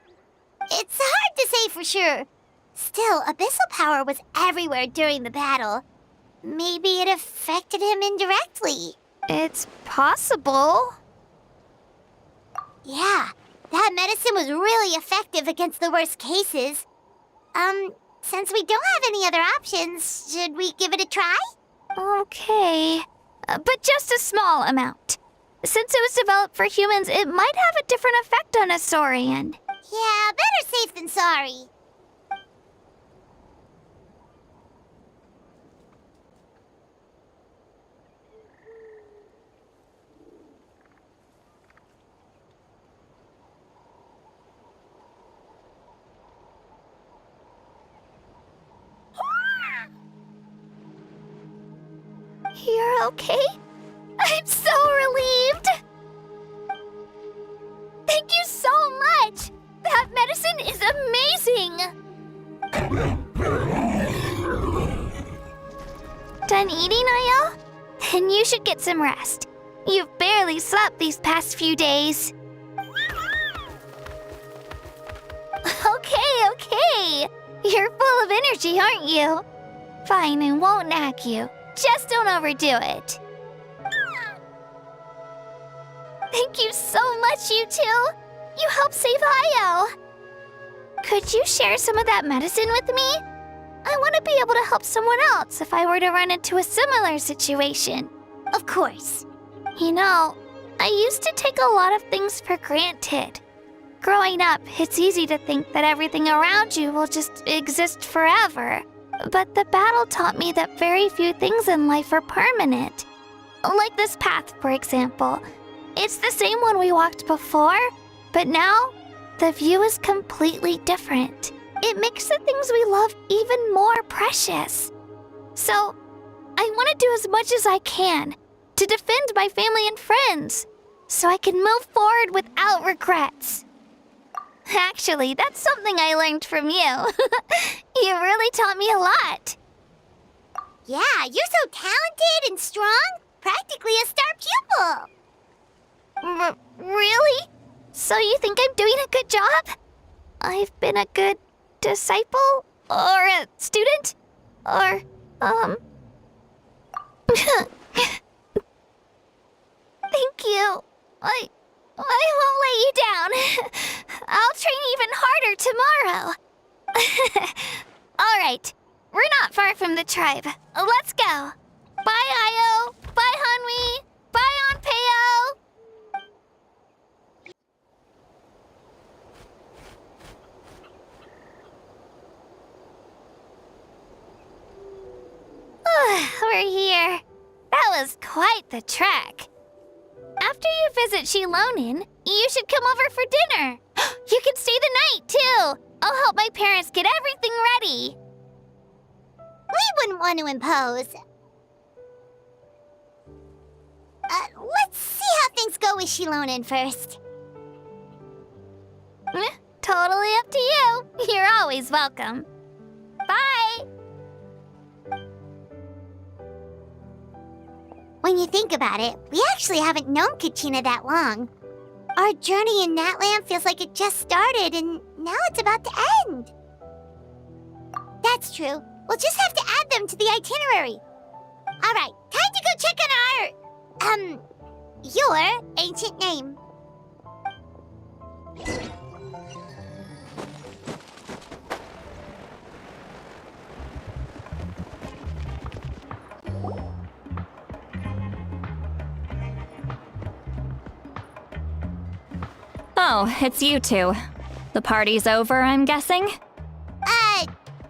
It's hard to say for sure. Still, abyssal power was everywhere during the battle. Maybe it affected him indirectly. It's possible. Yeah, that medicine was really effective against the worst cases. Since we don't have any other options, should we give it a try? Okay, but just a small amount. Since it was developed for humans, it might have a different effect on a Saurian. Yeah, better safe than sorry. You're okay? I'm so relieved! Thank you so much! That medicine is amazing! done eating, Io? Then you should get some rest. You've barely slept these past few days. Okay. You're full of energy, aren't you? Fine, I won't nag you. Just don't overdo it. Thank you so much, you two. You helped save Io. Could you share some of that medicine with me? I want to be able to help someone else if I were to run into a similar situation. Of course. You know, I used to take a lot of things for granted. Growing up, it's easy to think that everything around you will just exist forever. But the battle taught me that very few things in life are permanent. Like this path, for example. It's the same one we walked before, but now the view is completely different. It makes the things we love even more precious. So, I want to do as much as I can to defend my family and friends, so I can move forward without regrets. Actually, that's something I learned from you. You really taught me a lot. Yeah, you're so talented and strong. Practically a star pupil. Really? So you think I'm doing a good job? I've been a good disciple? Or a student? Or, Thank you. I won't let you down. I'll train even harder tomorrow. All right. We're not far from the tribe. Let's go. Bye, Io. Bye, Hanwi. Bye, Onpeo. We're here. That was quite the trek. After you visit Shilonin, you should come over for dinner. You can stay the night, too. I'll help my parents get everything ready. We wouldn't want to impose. Let's see how things go with Shilonin first. Totally up to you. You're always welcome. Bye. When you think about it, we actually haven't known Kachina that long. Our journey in Natlan feels like it just started, and now it's about to end. That's true. We'll just have to add them to the itinerary. All right, time to go check on your ancient name. Oh, it's you two. The party's over, I'm guessing?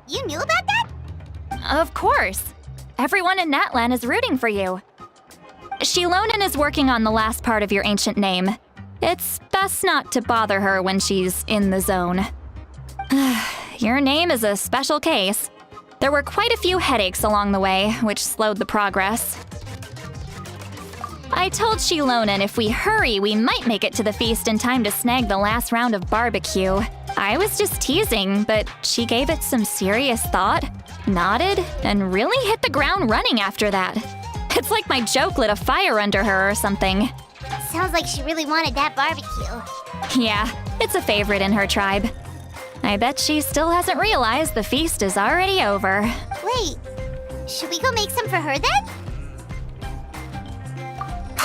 You knew about that? Of course. Everyone in Natlan is rooting for you. Shilonin is working on the last part of your ancient name. It's best not to bother her when she's in the zone. Your name is a special case. There were quite a few headaches along the way, which slowed the progress. I told Shilonin if we hurry, we might make it to the feast in time to snag the last round of barbecue. I was just teasing, but she gave it some serious thought, nodded, and really hit the ground running after that. It's like my joke lit a fire under her or something. Sounds like she really wanted that barbecue. Yeah, it's a favorite in her tribe. I bet she still hasn't realized the feast is already over. Wait, should we go make some for her then?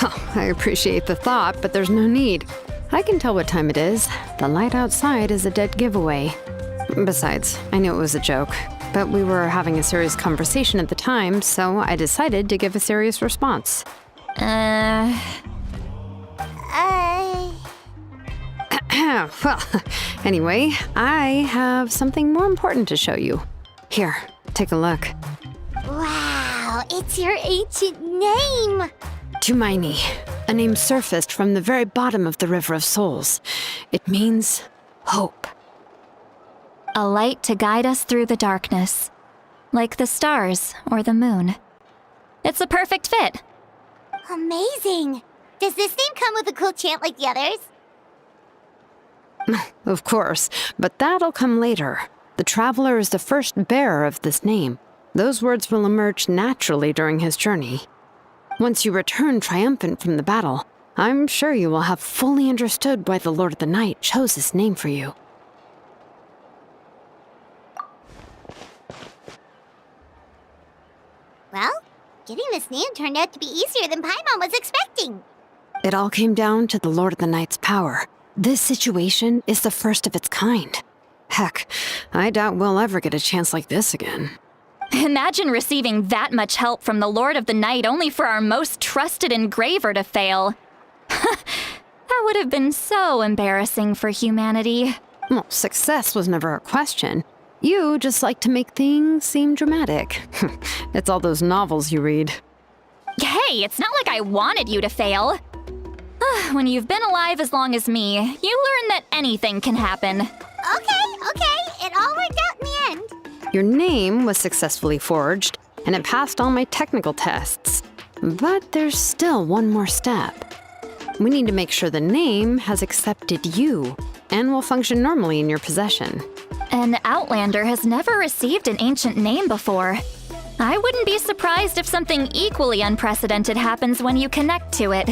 Oh, I appreciate the thought, but there's no need. I can tell what time it is. The light outside is a dead giveaway. Besides, I knew it was a joke, but we were having a serious conversation at the time, so I decided to give a serious response. Well, anyway, I have something more important to show you. Here, take a look. Wow, it's your ancient name! Tumaini, a name surfaced from the very bottom of the River of Souls. It means hope. A light to guide us through the darkness, like the stars or the moon. It's a perfect fit. Amazing! Does this name come with a cool chant like the others? Of course, but that'll come later. The Traveler is the first bearer of this name. Those words will emerge naturally during his journey. Once you return triumphant from the battle, I'm sure you will have fully understood why the Lord of the Night chose this name for you. Well, getting this name turned out to be easier than Paimon was expecting. It all came down to the Lord of the Night's power. This situation is the first of its kind. Heck, I doubt we'll ever get a chance like this again. Imagine receiving that much help from the Lord of the Night only for our most trusted engraver to fail. That would have been so embarrassing for humanity. Well, success was never a question. You just like to make things seem dramatic. It's all those novels you read. Hey, it's not like I wanted you to fail. When you've been alive as long as me, you learn that anything can happen. Okay, it all worked out in the end. Your name was successfully forged, and it passed all my technical tests. But there's still one more step. We need to make sure the name has accepted you, and will function normally in your possession. An Outlander has never received an ancient name before. I wouldn't be surprised if something equally unprecedented happens when you connect to it.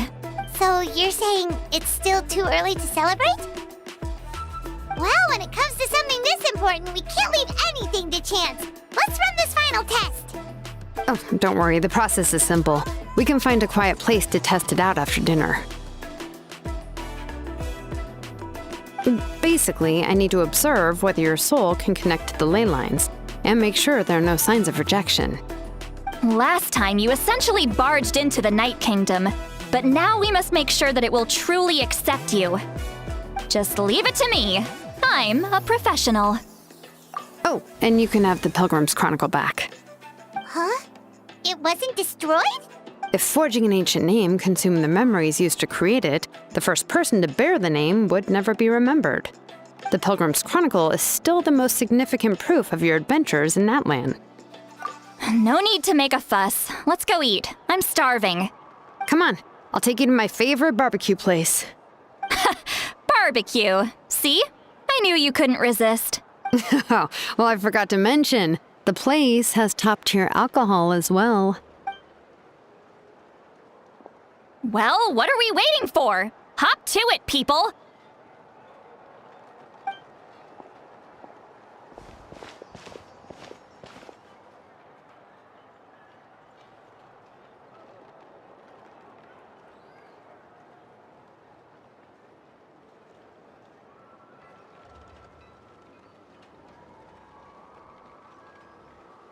So you're saying it's still too early to celebrate? Well, when it comes to something this important, we can't leave anything to chance. Let's run this final test. Oh, don't worry, the process is simple. We can find a quiet place to test it out after dinner. Basically, I need to observe whether your soul can connect to the ley lines, and make sure there are no signs of rejection. Last time, you essentially barged into the Night Kingdom, but now we must make sure that it will truly accept you. Just leave it to me. I'm a professional. Oh, and you can have the Pilgrim's Chronicle back. Huh? It wasn't destroyed? If forging an ancient name consumed the memories used to create it, the first person to bear the name would never be remembered. The Pilgrim's Chronicle is still the most significant proof of your adventures in Natlan. No need to make a fuss. Let's go eat. I'm starving. Come on, I'll take you to my favorite barbecue place. Barbecue. See? I knew you couldn't resist. Oh, well, I forgot to mention, the place has top-tier alcohol as well. Well, what are we waiting for? Hop to it, people!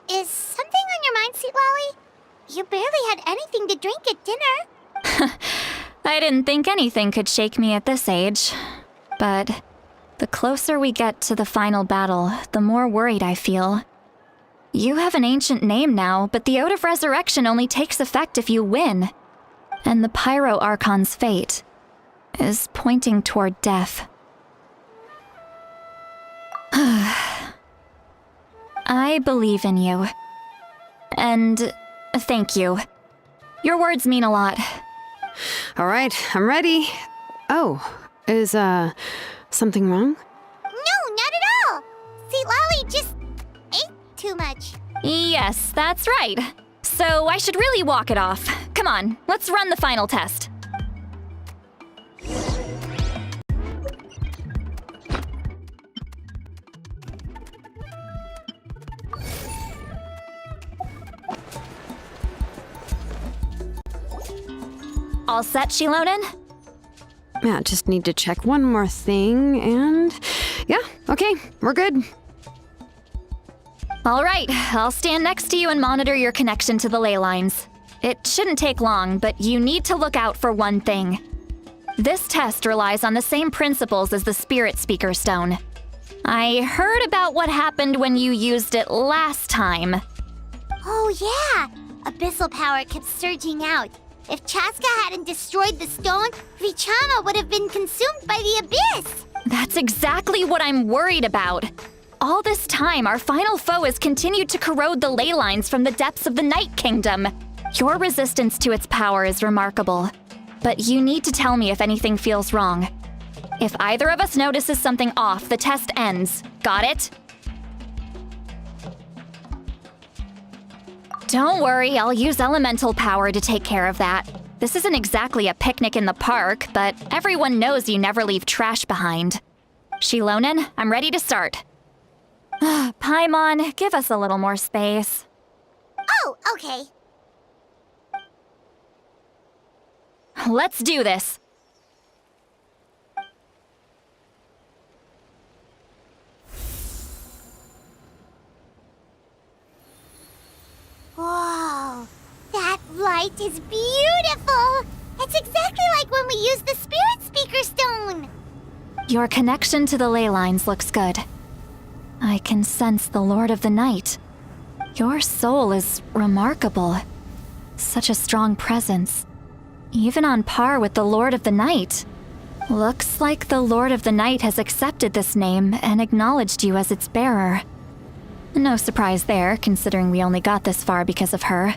Is something on your mind, Sweet Lolly? You barely had anything to drink at dinner. I didn't think anything could shake me at this age. But the closer we get to the final battle, the more worried I feel. You have an ancient name now, but the Ode of Resurrection only takes effect if you win. And the Pyro Archon's fate is pointing toward death. I believe in you. And thank you. Your words mean a lot. All right, I'm ready. Oh, is, something wrong? No, not at all. Sweet Lolly just ate too much. Yes, that's right. So I should really walk it off. Come on, let's run the final test. All set, Shilonen? Yeah, just need to check one more thing, and yeah, okay, we're good. All right, I'll stand next to you and monitor your connection to the ley lines. It shouldn't take long, but you need to look out for one thing. This test relies on the same principles as the Spirit Speaker Stone. I heard about what happened when you used it last time. Oh yeah, abyssal power kept surging out. If Chaska hadn't destroyed the stone, Vichama would have been consumed by the abyss! That's exactly what I'm worried about. All this time, our final foe has continued to corrode the ley lines from the depths of the Night Kingdom. Your resistance to its power is remarkable. But you need to tell me if anything feels wrong. If either of us notices something off, the test ends. Got it? Don't worry, I'll use elemental power to take care of that. This isn't exactly a picnic in the park, but everyone knows you never leave trash behind. Shilonen, I'm ready to start. Paimon, give us a little more space. Oh, okay. Let's do this. Whoa, that light is beautiful! It's exactly like when we used the Spirit Speaker Stone! Your connection to the ley lines looks good. I can sense the Lord of the Night. Your soul is remarkable. Such a strong presence. Even on par with the Lord of the Night. Looks like the Lord of the Night has accepted this name and acknowledged you as its bearer. No surprise there, considering we only got this far because of her.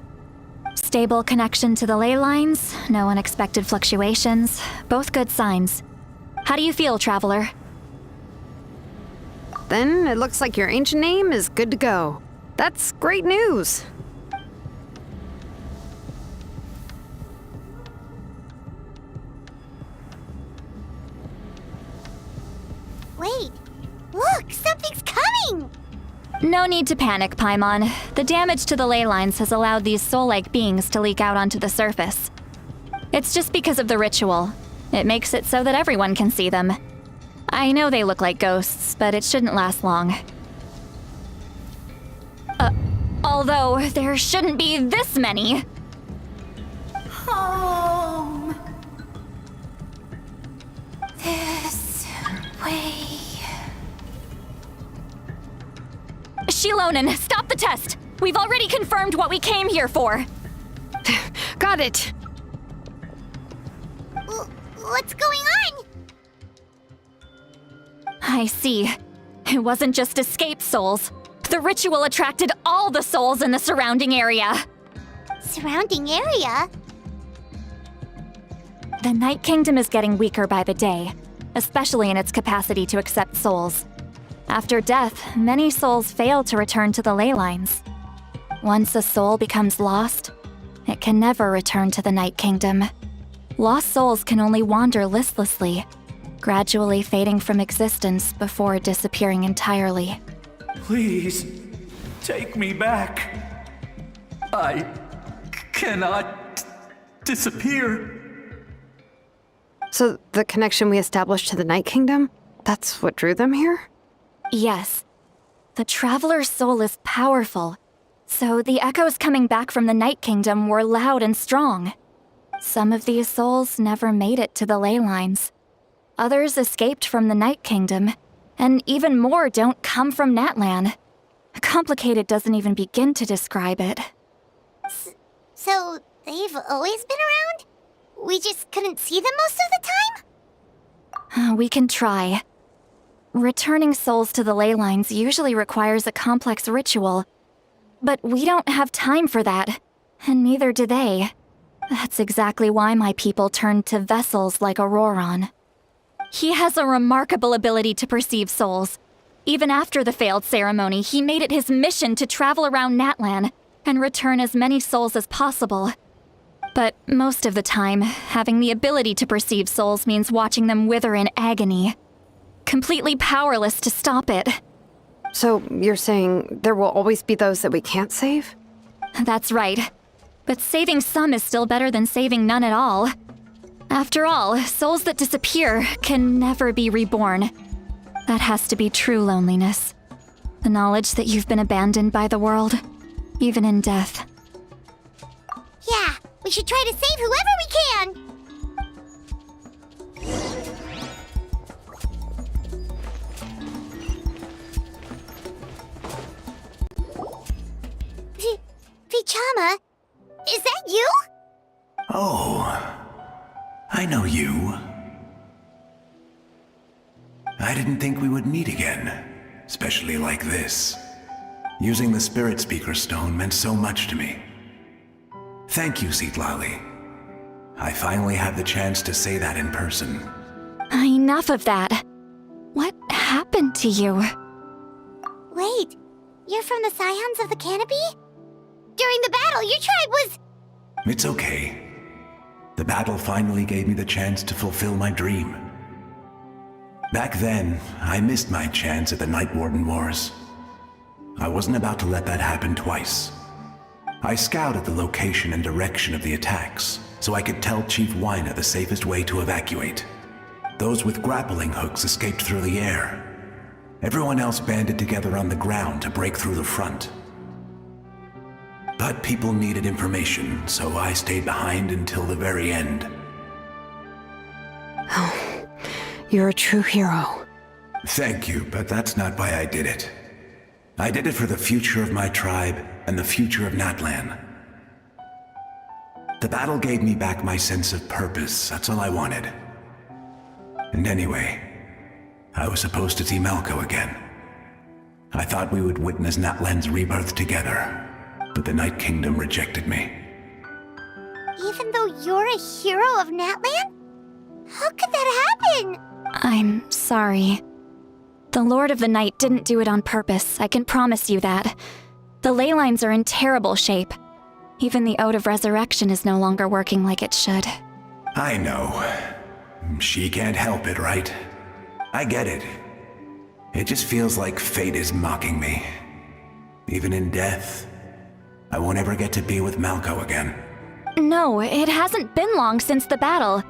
Stable connection to the ley lines, no unexpected fluctuations, both good signs. How do you feel, Traveler? Then it looks like your ancient name is good to go. That's great news. Wait, look, something's coming! No need to panic, Paimon. The damage to the ley lines has allowed these soul-like beings to leak out onto the surface. It's just because of the ritual. It makes it so that everyone can see them. I know they look like ghosts, but it shouldn't last long. Although there shouldn't be this many. Home. This way. Shilonen, stop the test! We've already confirmed what we came here for. Got it. What's going on? I see. It wasn't just escaped souls. The ritual attracted all the souls in the surrounding area. Surrounding area? The Night Kingdom is getting weaker by the day, especially in its capacity to accept souls. After death, many souls fail to return to the ley lines. Once a soul becomes lost, it can never return to the Night Kingdom. Lost souls can only wander listlessly, gradually fading from existence before disappearing entirely. Please, take me back. I cannot disappear. So the connection we established to the Night Kingdom, that's what drew them here? Yes. The Traveler's soul is powerful, so the echoes coming back from the Night Kingdom were loud and strong. Some of these souls never made it to the ley lines. Others escaped from the Night Kingdom, and even more don't come from Natlan. Complicated doesn't even begin to describe it. So, they've always been around? We just couldn't see them most of the time? We can try. Returning souls to the ley lines usually requires a complex ritual. But we don't have time for that, and neither do they. That's exactly why my people turned to vessels like Auroron. He has a remarkable ability to perceive souls. Even after the failed ceremony, he made it his mission to travel around Natlan and return as many souls as possible. But most of the time, having the ability to perceive souls means watching them wither in agony. Completely powerless to stop it. So you're saying there will always be those that we can't save? That's right. But saving some is still better than saving none at all. After all, souls that disappear can never be reborn. That has to be true loneliness. The knowledge that you've been abandoned by the world, even in death. Yeah, we should try to save whoever we can! Vichama, is that you? Oh, I know you. I didn't think we would meet again, especially like this. Using the Spirit Speaker Stone meant so much to me. Thank you, Citlali. I finally had the chance to say that in person. Enough of that. What happened to you? Wait, you're from the Scions of the Canopy? during the battle. Your tribe was... It's okay. The battle finally gave me the chance to fulfill my dream. Back then, I missed my chance at the Night Warden Wars. I wasn't about to let that happen twice. I scouted the location and direction of the attacks, so I could tell Chief Wyna the safest way to evacuate. Those with grappling hooks escaped through the air. Everyone else banded together on the ground to break through the front. But people needed information, so I stayed behind until the very end. Oh, you're a true hero. Thank you, but that's not why I did it. I did it for the future of my tribe and the future of Natlan. The battle gave me back my sense of purpose, that's all I wanted. And anyway, I was supposed to see Malko again. I thought we would witness Natlan's rebirth together, but the Night Kingdom rejected me. Even though you're a hero of Natlan? How could that happen? I'm sorry. The Lord of the Night didn't do it on purpose, I can promise you that. The ley lines are in terrible shape. Even the Ode of Resurrection is no longer working like it should. I know. She can't help it, right? I get it. It just feels like fate is mocking me. Even in death, I won't ever get to be with Malko again. No, it hasn't been long since the battle.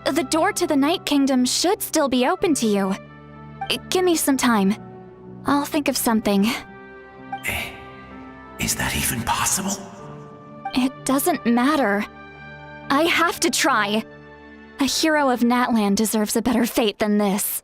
The door to the Night Kingdom should still be open to you. Give me some time. I'll think of something. Is that even possible? It doesn't matter. I have to try. A hero of Natlan deserves a better fate than this.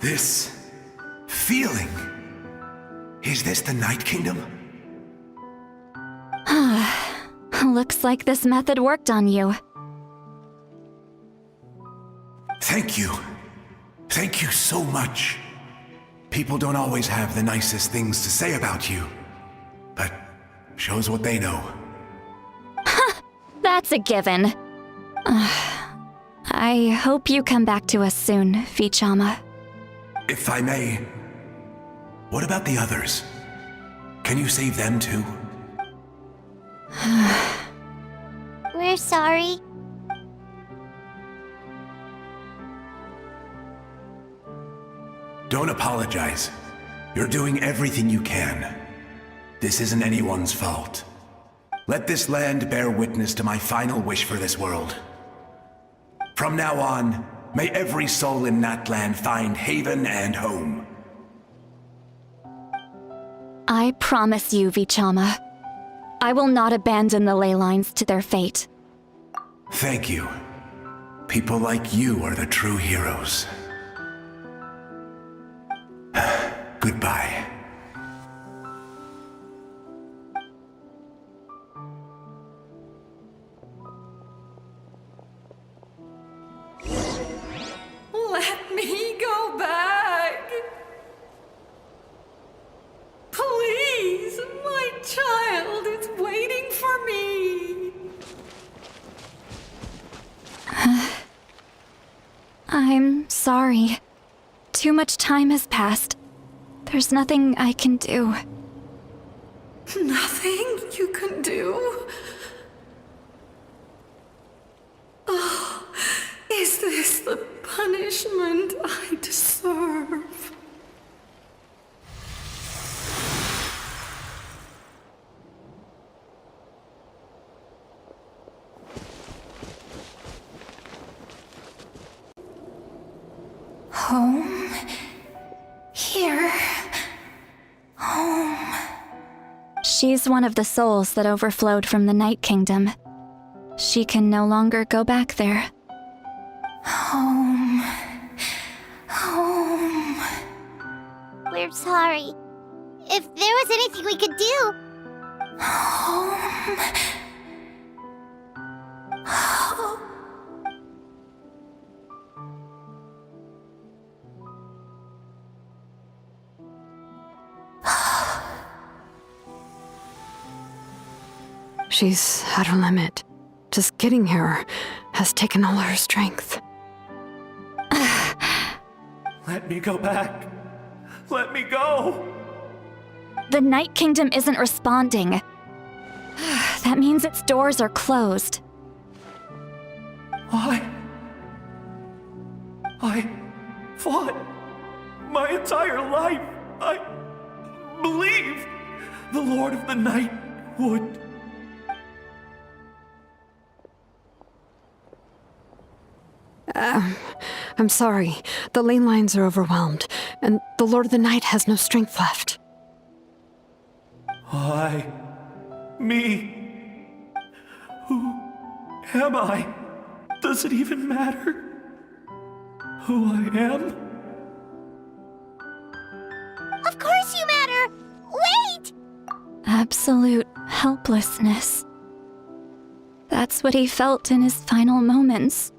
This feeling. Is this the Night Kingdom? Looks like this method worked on you. Thank you. Thank you so much. People don't always have the nicest things to say about you, but shows what they know. That's a given. I hope you come back to us soon, Vichama. If I may, what about the others? Can you save them too? We're sorry. Don't apologize. You're doing everything you can. This isn't anyone's fault. Let this land bear witness to my final wish for this world. From now on, may every soul in Natlan find haven and home. I promise you, Vichama. I will not abandon the ley lines to their fate. Thank you. People like you are the true heroes. Goodbye. Let me go back. Please, my child is waiting for me. I'm sorry. Too much time has passed. There's nothing I can do. Nothing you can do? Oh, is this the punishment I deserve? Home? Here? Home? She's one of the souls that overflowed from the Night Kingdom. She can no longer go back there. Home. Home. We're sorry. If there was anything we could do... Home. Home. She's at her limit. Just getting here has taken all her strength. Let me go back. Let me go. The Night Kingdom isn't responding. That means its doors are closed. I fought my entire life. I believed the Lord of the Night would. I'm sorry. The lane lines are overwhelmed, and the Lord of the Night has no strength left. Me. Who am I? Does it even matter who I am? Of course you matter! Wait! Absolute helplessness. That's what he felt in his final moments.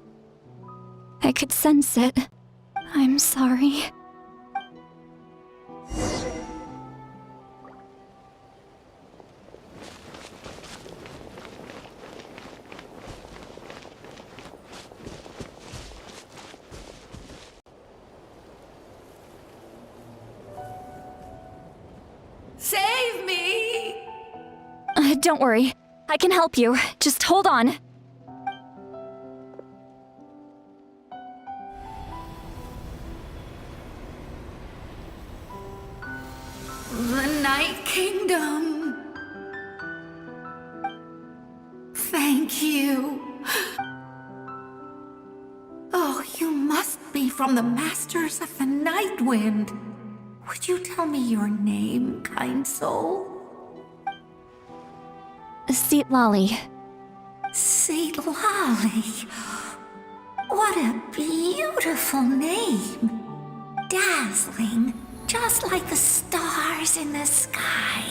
I could sense it. I'm sorry. Save me! Don't worry. I can help you. Just hold on. The Night Kingdom. Thank you. Oh, you must be from the Masters of the Night Wind. Would you tell me your name, kind soul? Lolly. Lolly. What a beautiful name. Dazzling, just like the stars in the sky.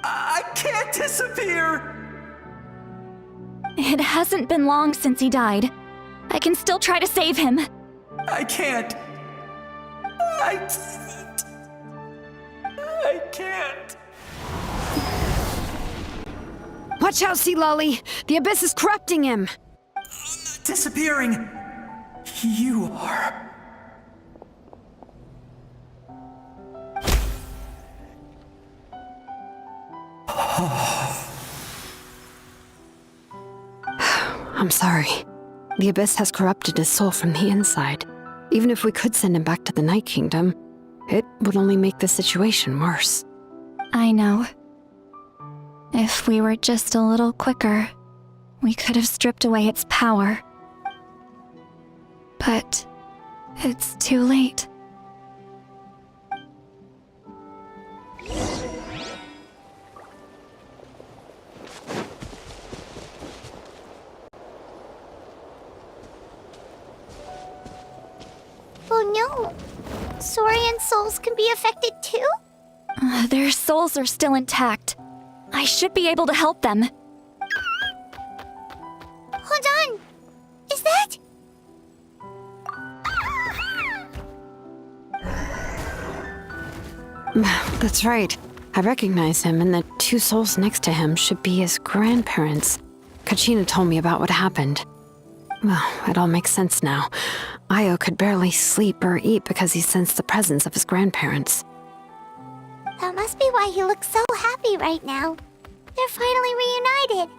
I can't disappear! It hasn't been long since he died. I can still try to save him. I can't. I can't. Watch out, Sea Lolly! The Abyss is corrupting him! Disappearing. You are. I'm sorry. The Abyss has corrupted his soul from the inside. Even if we could send him back to the Night Kingdom, it would only make the situation worse. I know. If we were just a little quicker, we could have stripped away its power. But it's too late. Oh no! Saurian souls can be affected too? Their souls are still intact. I should be able to help them. Hold on! Is that... That's right. I recognize him, and the two souls next to him should be his grandparents. Kachina told me about what happened. Well, it all makes sense now. Io could barely sleep or eat because he sensed the presence of his grandparents. That must be why he looks so happy right now. They're finally reunited.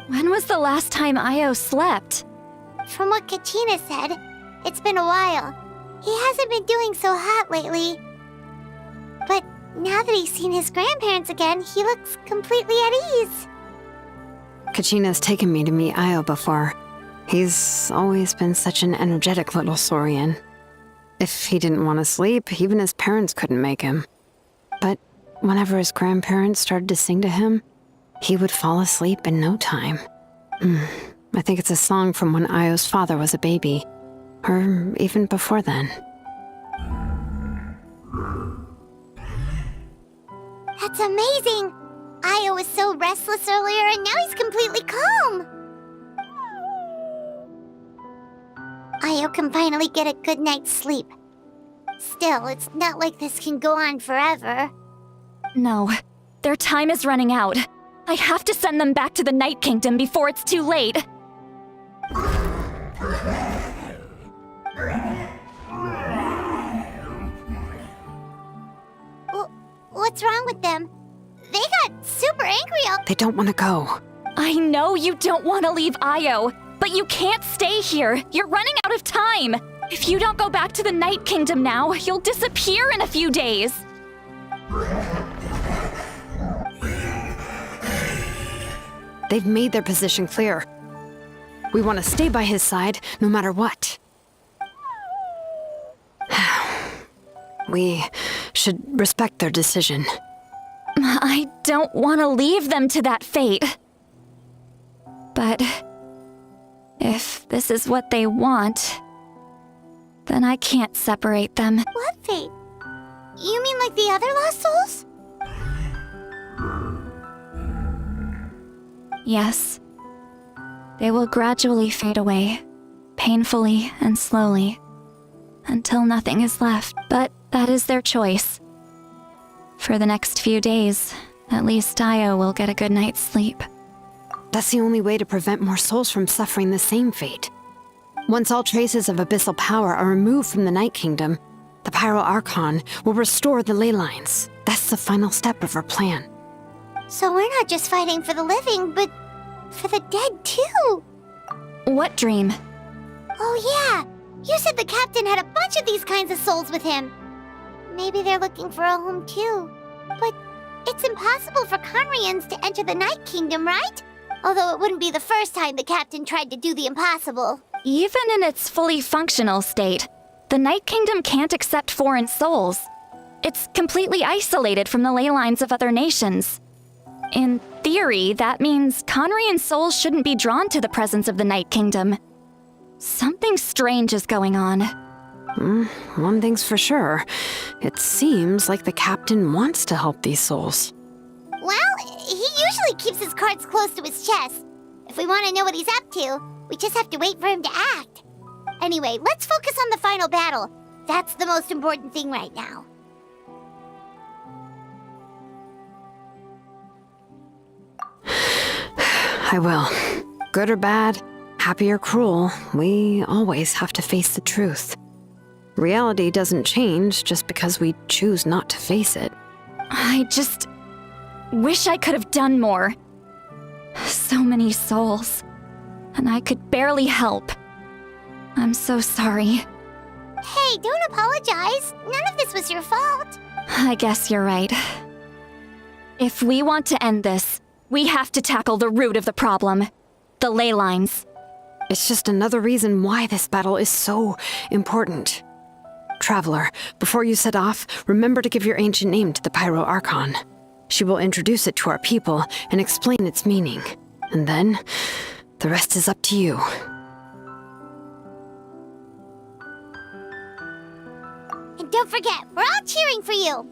When was the last time Io slept? From what Kachina said, it's been a while. He hasn't been doing so hot lately. But now that he's seen his grandparents again, he looks completely at ease. Kachina's taken me to meet Io before. He's always been such an energetic little Saurian. If he didn't want to sleep, even his parents couldn't make him. But whenever his grandparents started to sing to him, he would fall asleep in no time. I think it's a song from when Io's father was a baby, or even before then. That's amazing! Io was so restless earlier and now he's completely calm. Io can finally get a good night's sleep. Still, it's not like this can go on forever. No, their time is running out. I have to send them back to the Night Kingdom before it's too late. What's wrong with them? They got super angry all— They don't want to go. I know you don't want to leave Io, but you can't stay here. You're running out of time. If you don't go back to the Night Kingdom now, you'll disappear in a few days. They've made their position clear. We want to stay by his side no matter what. We should respect their decision. I don't want to leave them to that fate. But if this is what they want, then I can't separate them. What fate? You mean like the other lost souls? Yes. They will gradually fade away, painfully and slowly, until nothing is left. But that is their choice. For the next few days, at least Io will get a good night's sleep. That's the only way to prevent more souls from suffering the same fate. Once all traces of abyssal power are removed from the Night Kingdom, the Pyro Archon will restore the ley lines. That's the final step of our plan. So we're not just fighting for the living, but for the dead too. What dream? Oh yeah, you said the captain had a bunch of these kinds of souls with him. Maybe they're looking for a home too. But it's impossible for Conrians to enter the Night Kingdom, right? Although it wouldn't be the first time the captain tried to do the impossible. Even in its fully functional state, the Night Kingdom can't accept foreign souls. It's completely isolated from the ley lines of other nations. In theory, that means Conrian souls shouldn't be drawn to the presence of the Night Kingdom. Something strange is going on. One thing's for sure. It seems like the captain wants to help these souls. Well, he usually keeps his cards close to his chest. If we want to know what he's up to, we just have to wait for him to act. Anyway, let's focus on the final battle. That's the most important thing right now. I will. Good or bad, happy or cruel, we always have to face the truth. Reality doesn't change just because we choose not to face it. I just wish I could have done more. So many souls, and I could barely help. I'm so sorry. Hey, don't apologize. None of this was your fault. I guess you're right. If we want to end this, we have to tackle the root of the problem. The ley lines. It's just another reason why this battle is so important. Traveler, before you set off, remember to give your ancient name to the Pyro Archon. She will introduce it to our people and explain its meaning. And then, the rest is up to you. And don't forget, we're all cheering for you.